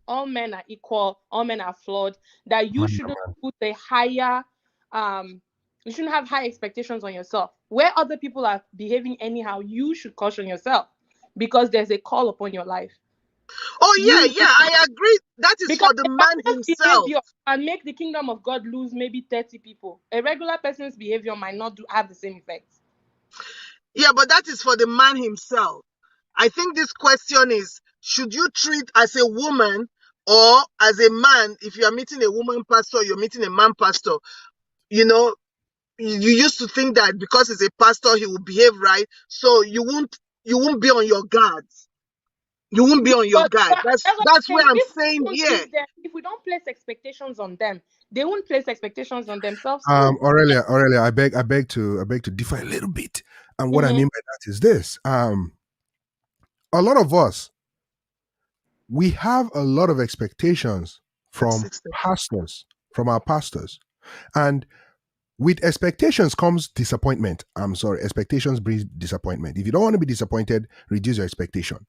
all men are equal, all men are flawed, that you Man. shouldn't put a higher, you shouldn't have high expectations on yourself. Where other people are behaving anyhow, you should caution yourself because there's a call upon your life. oh You yeah, I agree. That is because for the a man pastor's himself. behavior can make the kingdom of God lose maybe 30 people. A regular person's behavior might not have the same effect. Yeah, but that is for the man himself. I think this question is, should you treat as a woman or as a man? If you are meeting a woman pastor, you're meeting a man pastor, you know, you used to think that because he's a pastor, he will behave right. So you won't be on your guard. You won't be on your guard. That's what I'm That's saying. where I'm saying here. If we don't place expectations on them, they won't place expectations on themselves too. Aurelia, I beg to differ a little bit. And what I mean by that is this: a lot of us, we have a lot of expectations from pastors, from our pastors, and with expectations comes disappointment. I'm sorry, expectations bring disappointment. If you don't want to be disappointed, reduce your expectation.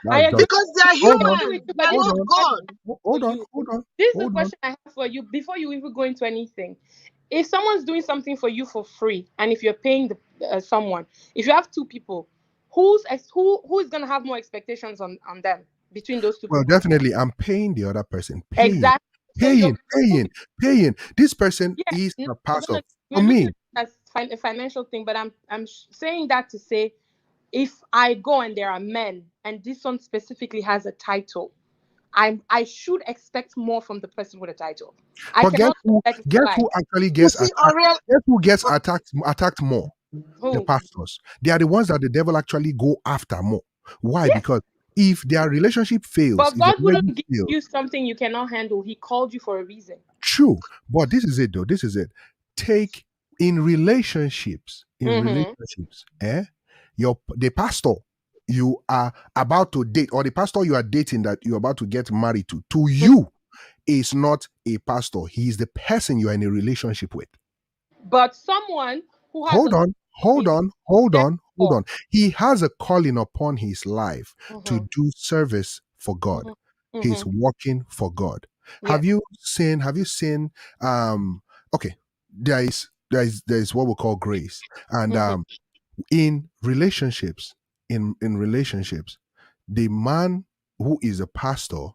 I agree. Because they are human. But They are not God. Hold on. This is the question I have for you before you even go into anything. If someone's doing something for you for free, and if you're paying someone, if you have two people, who is going to have more expectations on them between those two Well, people? definitely, I'm paying the other person. Exactly. Paying. This person is a pastor. For me, that's a financial thing, but I'm saying that to say, if I go and there are men, and this one specifically has a title, I should expect more from the person with a title. But guess who actually gets attacked? Guess who gets attacked more? Who? The pastors. They are the ones that the devil actually go after more. Why? Yes. Because if their relationship fails, but God wouldn't give you something you cannot handle. He called you for a reason. True, but this is it though. This is it. Take in relationships. The pastor you are about to date, or the pastor you are dating that you're about to get married to you is not a pastor. He is the person you are in a relationship with. But someone who has hold on. He has a calling upon his life to do service for God. He's working for God. Yeah. Have you seen okay, there is what we call grace, and in relationships, the man who is a pastor,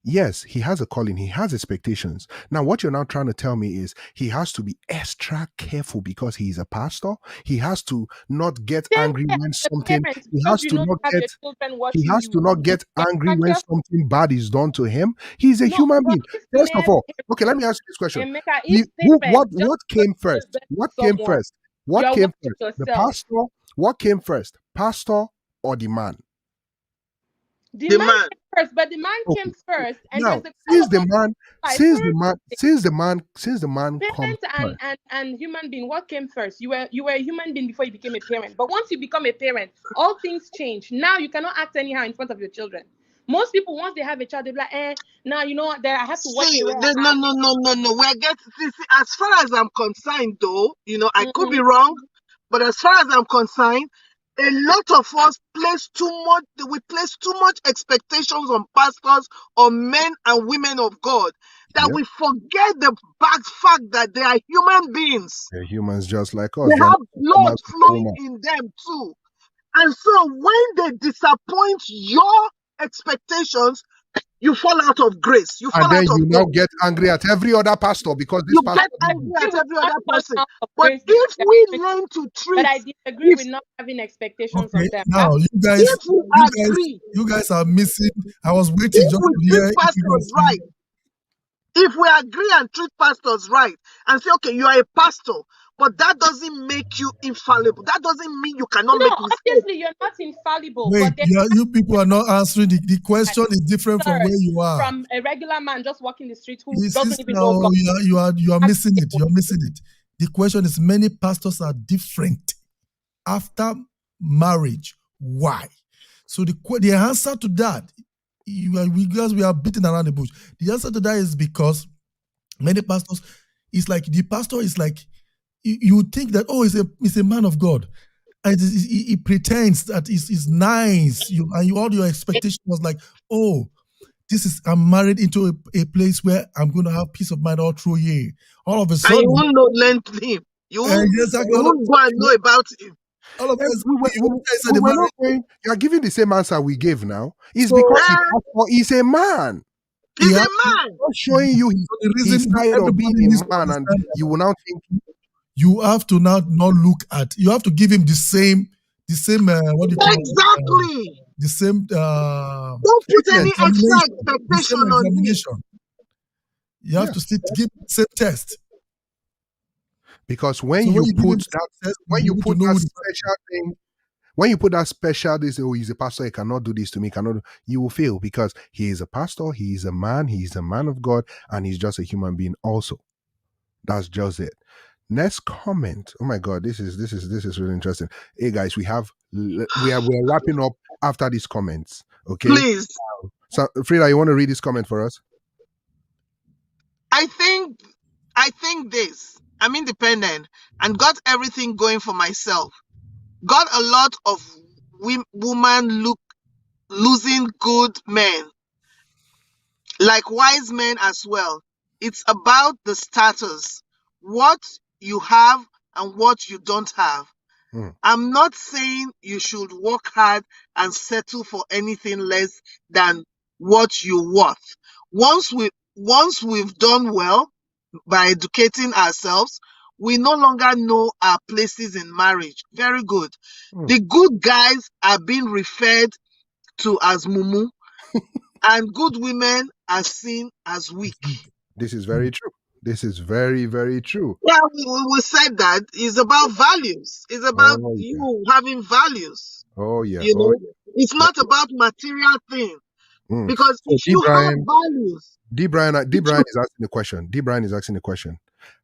yes, he has a calling, he has expectations. Now, what you're now trying to tell me is he has to be extra careful because he's a pastor. He has to not get angry when something. He has to not get angry when something bad is done to him. He's a human being. First of all, okay, let me ask you this question: what came first? What came first? The pastor. What came first, pastor or the man? The man came first, but the man came first, and now, since the man parent and human being, what came first? You were a human being before you became a parent. But once you become a parent, all things change. Now you cannot act anyhow in front of your children. Most people, once they have a child, they're like, now you know what? I have to watch the way No. We're getting as far as I'm concerned, though. I could be wrong, but as far as I'm concerned, a lot of us place too much expectations on pastors, on men and women of God, that we forget the fact that they are human beings. They're humans just like us. They have blood flowing in them too. And so when they disappoint your expectations, you fall out of grace. You now get angry at every other pastor because this pastor get angry at every other person. But if we learn to treat, but I disagree with not having expectations on them. Now you guys are missing. I was waiting just to hear pastors right. If we agree and treat pastors right and say, okay, you are a pastor, but that doesn't make you infallible. That doesn't mean you cannot make mistakes. Obviously, you're not infallible. Wait, you people are not answering. The question is different from where you are. From a regular man just walking the street who doesn't even know God. You are missing it. You're missing it. The question is, many pastors are different after marriage. Why? So the answer to that, we are beating around the bush. The answer to that is because many pastors, the pastor is like, you think that, he's a man of God. And he pretends that he's nice. All your expectation was like, I'm married into a place where I'm going to have peace of mind all through here. All of a sudden, and you won't know length him. You won't go and know about him. All of us, you're giving the same answer we gave now. It's because he's a man. He's a man. Not showing you his side of being a man, and you will now think you have to not look at. You have to give him the same. What do you call it? Exactly. The same. Don't put any Treatment. extra Examination. The same expectation on him. examination. You have Yeah. to still give the same test. Because when So you when you give him put the that, same test, when you'll you be able to put know that who the special thing, when you put that special, they say, oh, he's a pastor, he cannot do this to me, cannot do, you will fail because he is a pastor, he is a man of God, and he's just a human being also. That's just it. Next comment. Oh my God, this is really interesting. Hey guys, we're wrapping up after these comments. Okay. Please. So Freda, you want to read this comment for us? I think this. I'm independent and got everything going for myself. Got a lot of women losing good men, like wise men as well. It's about the status, what you have and what you don't have. I'm not saying you should work hard and settle for anything less than what you're worth. Once we've done well by educating ourselves, we no longer know our places in marriage. Very good. The good guys are being referred to as mumu, and good women are seen as weak. This is very true. This is very, very true. Yeah, we said that it's about values. It's about Oh, yeah. you having values. Oh, yeah. You know, it's not about material things. Because So if you have values, D. Brian is asking the question. D. Brian is asking the question.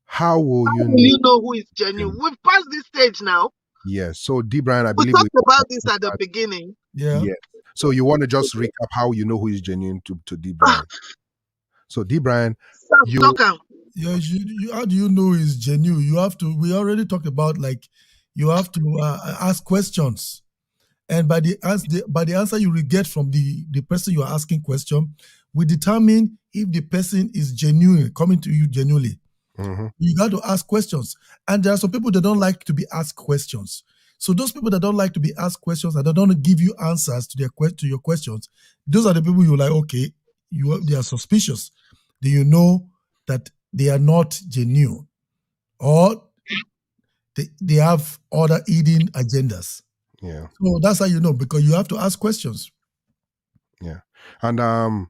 How will you know who is genuine? We've passed this stage now. Yes. So D. Brian, I We believe talked about this at the beginning. Yeah. Yes. So you want to just recap how you know who is genuine to D. Brian. So D. Brian, yeah, how do you know is genuine? You have to. We already talked about, like, you have to ask questions, and by the answer you will get from the person you are asking question, we determine if the person is genuine, coming to you genuinely. You got to ask questions, and there are some people that don't like to be asked questions. So those people that don't like to be asked questions and that don't give you answers to your questions, those are the people you're like, okay, they are suspicious. Do you know that they are not genuine, or they have other hidden agendas? Yeah. So that's how you know, because you have to ask questions. Yeah. And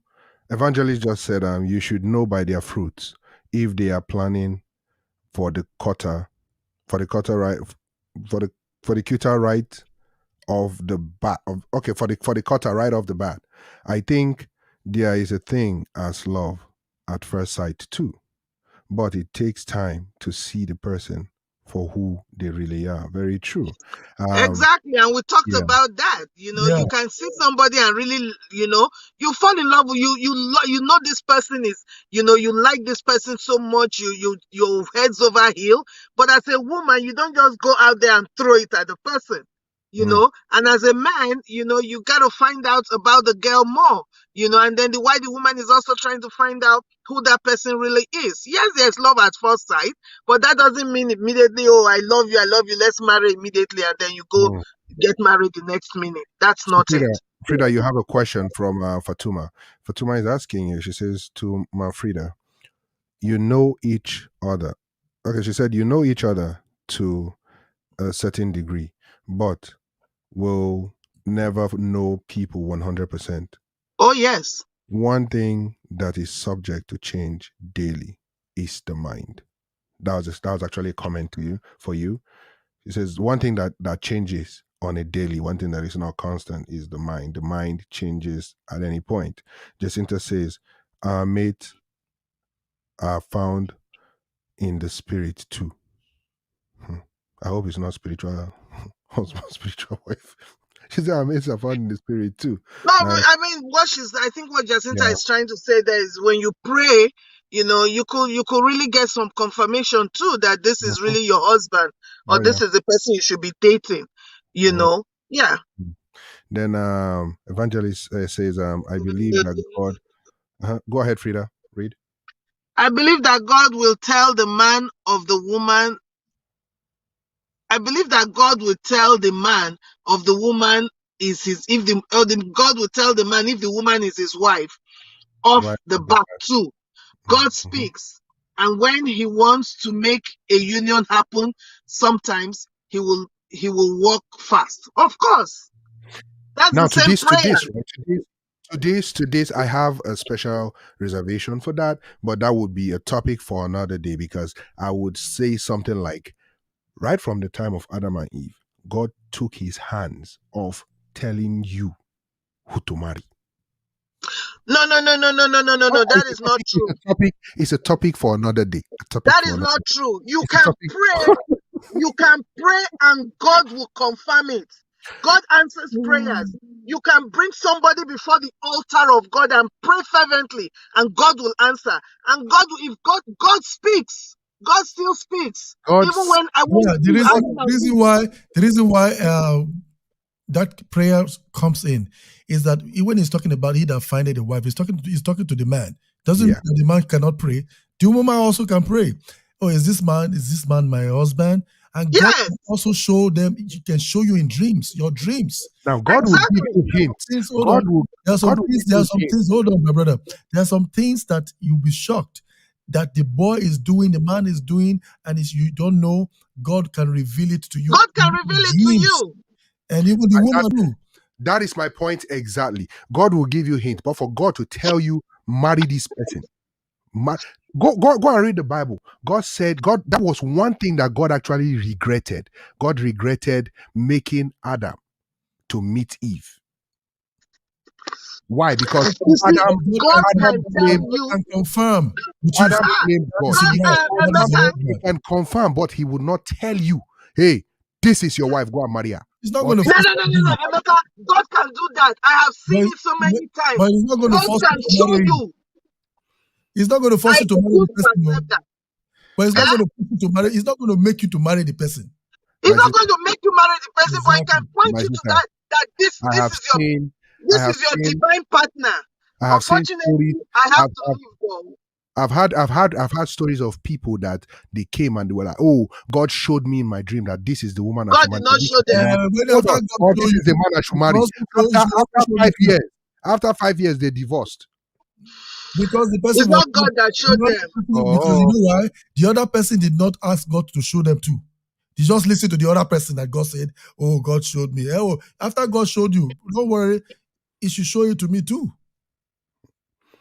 Evangelist just said you should know by their fruits if they are planning for the cutter right for the cutter right of the bat of okay for the cutter right off the bat. I think there is a thing as love at first sight too, but it takes time to see the person for who they really are. Very true. Exactly, and we talked about that. You know, you can see somebody and really, you fall in love with you know this person is, you like this person so much, your heads over heel. But as a woman, you don't just go out there and throw it at the person. And as a man, you got to find out about the girl more, and then the woman is also trying to find out who that person really is. Yes, there's love at first sight, but that doesn't mean immediately, oh, I love you, let's marry immediately, and then you go get married the next minute. That's not it. Freda, you have a question from Fatuma. Fatuma is asking you, she says to Freda, you know each other. Okay, she said you know each other to a certain degree, but will never know people 100%. Oh, yes. One thing that is subject to change daily is the mind. That was actually a comment for you. It says one thing that changes on a daily, one thing that is not constant is the mind. The mind changes at any point. Jacinta says, our mates are found in the spirit too. I hope it's not spiritual. Spiritual wife. She said, our mates are found in the spirit too. No, I mean, I think what Jacinta is trying to say there is when you pray, you could really get some confirmation too that this is really your husband, or this is the person you should be dating, Yeah. Then Evangelist says, I believe that God. Go ahead, Freda. Read. I believe that God will tell the man of the woman. I believe that God will tell the man of the woman is his. God will tell the man if the woman is his wife off the bat too. God speaks. And when he wants to make a union happen, sometimes he will walk fast. Of course, that's Now the to same this, prayer. right? To this, I have a special reservation for that, but that would be a topic for another day because I would say something like, right from the time of Adam and Eve, God took his hands off telling you who to marry. No. That is not true. It's a topic for another day. That is not true. You It's a can topic. pray. You can pray and God will confirm it. God answers prayers. You can bring somebody before the altar of God and pray fervently, and God will answer. And if God speaks, God still speaks. God's Even when I want Yeah, to the reason why that prayer comes in is that when he's talking about he that findeth a wife, he's talking to the man. Doesn't mean that the man cannot pray. The woman also can pray. Oh, is this man my husband? And God yes, can also show them. He can show you in dreams, your dreams. Now God will give you hints. Hold God on. will. There are some God will things. give you hints. Hold on, my brother. There are some things that you'll be shocked that the boy is doing, the man is doing, and you don't know. God can reveal it to you. God can in reveal it to dreams. you. And even the woman too. That is my point exactly. God will give you hints, but for God to tell you, marry this person. Go and read the Bible. God said, that was one thing that God actually regretted. God regretted making Adam to meet Eve. Why? Because You see, Adam God can tell blamed, you. Can confirm. Adam blamed God. Emeka, He can confirm, but he would not tell you, hey, this is your wife, go and marry her. He's not going to No, Emeka, God can do that. I have seen it so many times. But he's not going to God force can you to show marry you. He's not going to force I you to marry the refuse to person. accept that. But he's not going to force you to marry. He's not going to make you to marry the person. He's not going to make you marry the person, but he can point My you to sister, that this is your divine partner. Unfortunately, I have to leave though. I've had stories of people that they came and they were like, oh, God showed me in my dream that this is the woman I God should did marry. not show them. Or this is the man I should marry. After 5 years, they divorced. Because the person It's not God that showed them. Because you know why? The other person did not ask God to show them too. They just listen to the other person that God said, oh, God showed me. Oh, after God showed you, don't worry, he should show it to me too.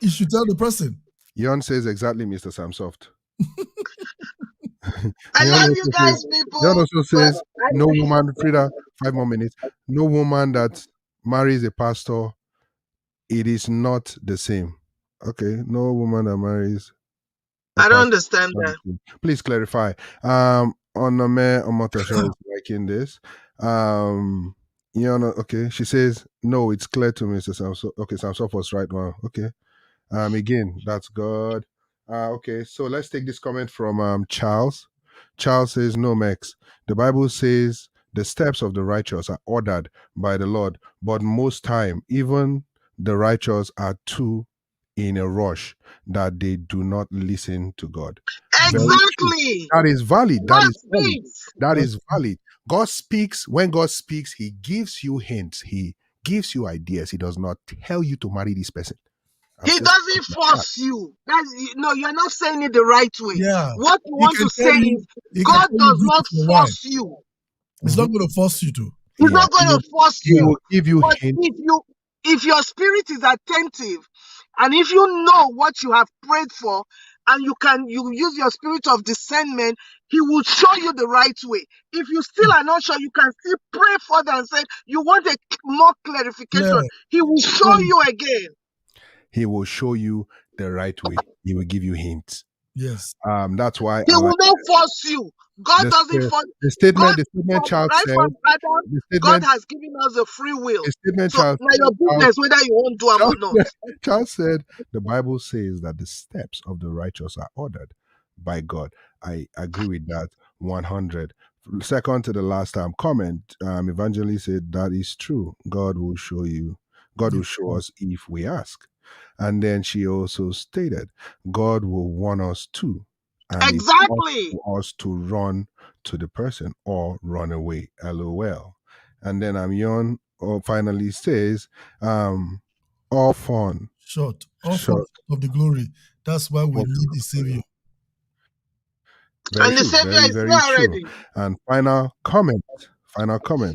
You should tell the person. Yon says exactly, Mr. Samsoft. I love you guys, people. Yon also says, no woman, Freda, 5 more minutes. No woman that marries a pastor, it is not the same. Okay, no woman that marries. I don't understand that. Please clarify. Onome Omotasha is liking this. Okay, she says, no, it's clear to me, Mr. Samsoft. Okay, Samsoft was right now. Okay. Again, that's good. Okay, so let's take this comment from Charles. Charles says, no, Mex. The Bible says the steps of the righteous are ordered by the Lord, but most time, even the righteous are too in a rush that they do not listen to God. Exactly. That is valid. That is valid. God speaks. When God speaks, he gives you hints. He gives you ideas. He does not tell you to marry this person. He doesn't force you. No, you're not saying it the right way. Yeah. What you want to say is God does not force you. He's not going to force you to. He's not going to force you. He will give you but hints. if your spirit is attentive, and if you know what you have prayed for, and you use your spirit of discernment, he will show you the right way. If you still are not sure, you can still pray further and say you want a more clarification. Yeah. He will show you again. He will show you the right way. He will give you hints. Yes. That's why he will not force you. God doesn't force. The statement Child said. God has given us a free will. The statement so Child now your business whether you want to do them or not. Child said the Bible says that the steps of the righteous are ordered by God. I agree with that 100. Second to the last comment, Evangelist said that is true. God will show you. God will show us if we ask. And then she also stated, God will warn us too. And exactly. For us to run to the person or run away. LOL. And then Amyon finally says, all fun. Short. All fun of the glory. That's why we need a savior. Very And the true. Savior Very, is here very true. already. And final comment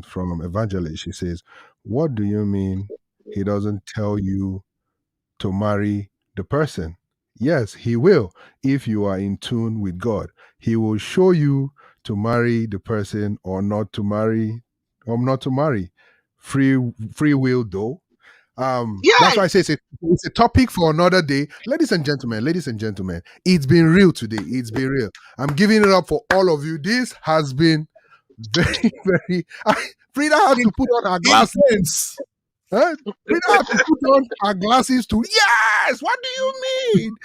from Evangelist. She says, what do you mean he doesn't tell you to marry the person? Yes, he will. If you are in tune with God, he will show you to marry the person or not to marry, or not to marry. Free will though. That's Yes. why I say it's a topic for another day. Ladies and gentlemen, it's been real today. It's been real. I'm giving it up for all of you. This has been very, very. Frida had to put on her glasses. Intense. Huh? Frida had to put on her glasses to. Yes. What do you mean?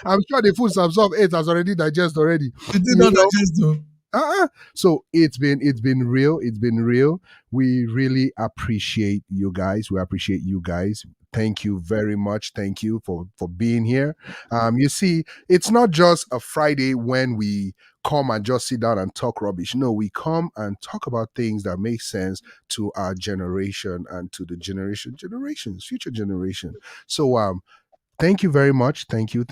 I'm sure the food SamSoft.S has already digested already. It did not digest though. So it's been real. It's been real. We really appreciate you guys. We appreciate you guys. Thank you very much. Thank you for being here. You see, it's not just a Friday when we come and just sit down and talk rubbish. No, we come and talk about things that make sense to our generation and to the generations, future generation. So thank you very much. Thank you.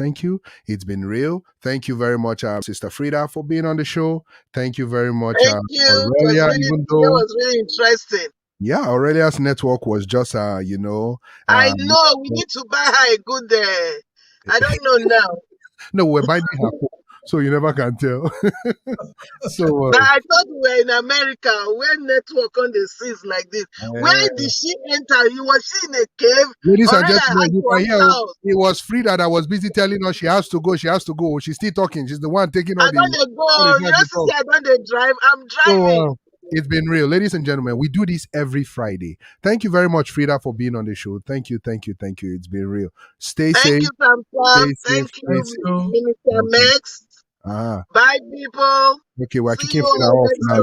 It's been real. Thank you very much, Sister Freda, for being on the show. Thank you very much, Thank you. Aurelia. It was really interesting. Yeah, Aurelia's network was just, I know we need to buy her a good. I don't know now. No, we're buying her phone, so you never can tell. So, but I thought we were in America where network on the seas like this. Where did she enter? Was she in a cave? Ladies and gentlemen, you can hear it was Frida that was busy telling us she has to go. She's still talking. She's the one taking all the. I don't drive. I'm driving. So, it's been real. Ladies and gentlemen, we do this every Friday. Thank you very much, Frida, for being on the show. Thank you. It's been real. Stay safe. Thank you, Minister Mex. Bye, people. Okay, we're kicking Frida off now.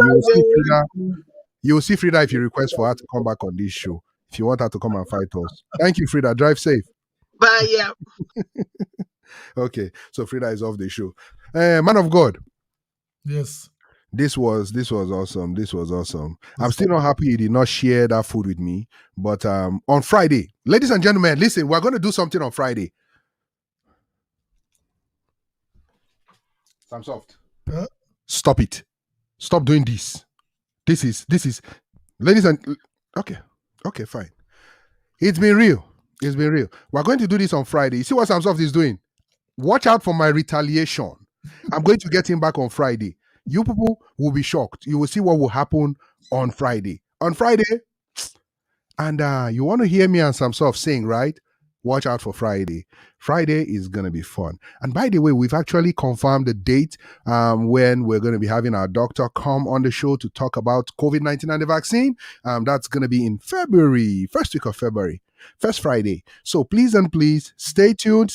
You will see Frida if you request for her to come back on this show. If you want her to come and fight us. Thank you, Frida. Drive safe. Bye, yeah. Okay, so Frida is off the show. Man of God. Yes. This was awesome. I'm still not happy he did not share that food with me. But on Friday, ladies and gentlemen, listen, we're going to do something on Friday. SamSoft. Stop it. Stop doing this. This is, ladies and, okay, fine. It's been real. We're going to do this on Friday. You see what SamSoft is doing? Watch out for my retaliation. I'm going to get him back on Friday. You people will be shocked. You will see what will happen on Friday. And you want to hear me and SamSoft saying, right? Watch out for Friday. Friday is going to be fun. And by the way, we've actually confirmed the date when we're going to be having our doctor come on the show to talk about COVID-19 and the vaccine. That's going to be in February, first week of February. First Friday. So please stay tuned.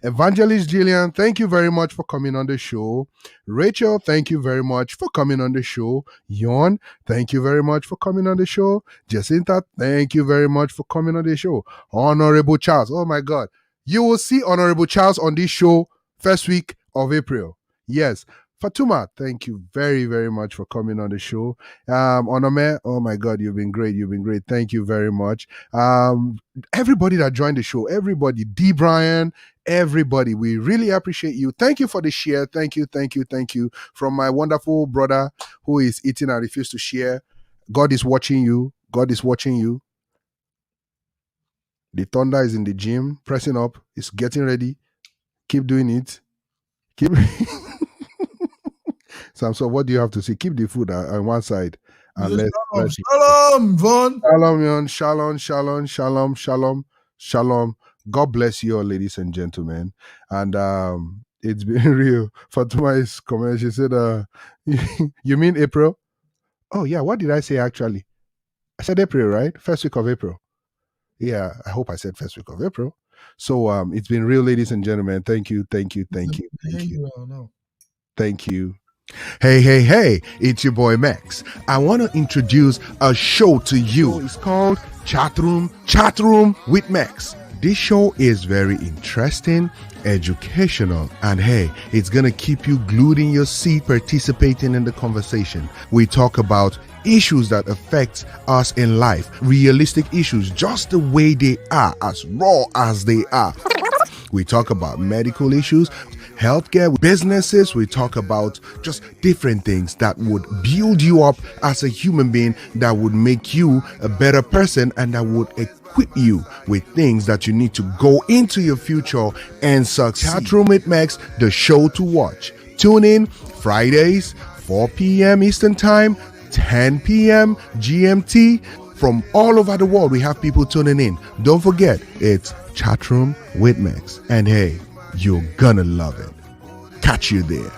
Evangelist Jillian, thank you very much for coming on the show. Rachel, thank you very much for coming on the show. Yon, thank you very much for coming on the show. Jacinta, thank you very much for coming on the show. Honorable Charles, oh my God. You will see Honorable Charles on this show first week of April. Yes. Fatuma, thank you very, very much for coming on the show. Onome, oh my God, you've been great. Thank you very much. Everybody that joined the show, everybody, D. Brian, everybody, we really appreciate you. Thank you for the share. Thank you. From my wonderful brother who is eating and refused to share. God is watching you. The thunder is in the gym, pressing up. It's getting ready. Keep doing it. So what do you have to say? Keep the food on one side. And Shalom, Von. Shalom. God bless you all, ladies and gentlemen. And it's been real. Fatuma's comment, she said, you mean April? Oh, yeah. What did I say, actually? I said April, right? First week of April. Yeah, I hope I said first week of April. So it's been real, ladies and gentlemen. Thank you. Thank you. Hey, it's your boy Mex. I want to introduce a show to you. It's called ChatRoom with Mex. This show is very interesting, educational, and hey, it's going to keep you glued in your seat participating in the conversation. We talk about issues that affect us in life, realistic issues, just the way they are, as raw as they are. We talk about medical issues, healthcare, businesses. We talk about just different things that would build you up as a human being, that would make you a better person, and that would equip you with things that you need to go into your future and succeed. ChatRoom with Mex, the show to watch. Tune in Fridays, 4 p.m. Eastern Time, 10 p.m. GMT. From all over the world, we have people tuning in. Don't forget, it's ChatRoom with Mex. And hey, you're gonna love it. Catch you there.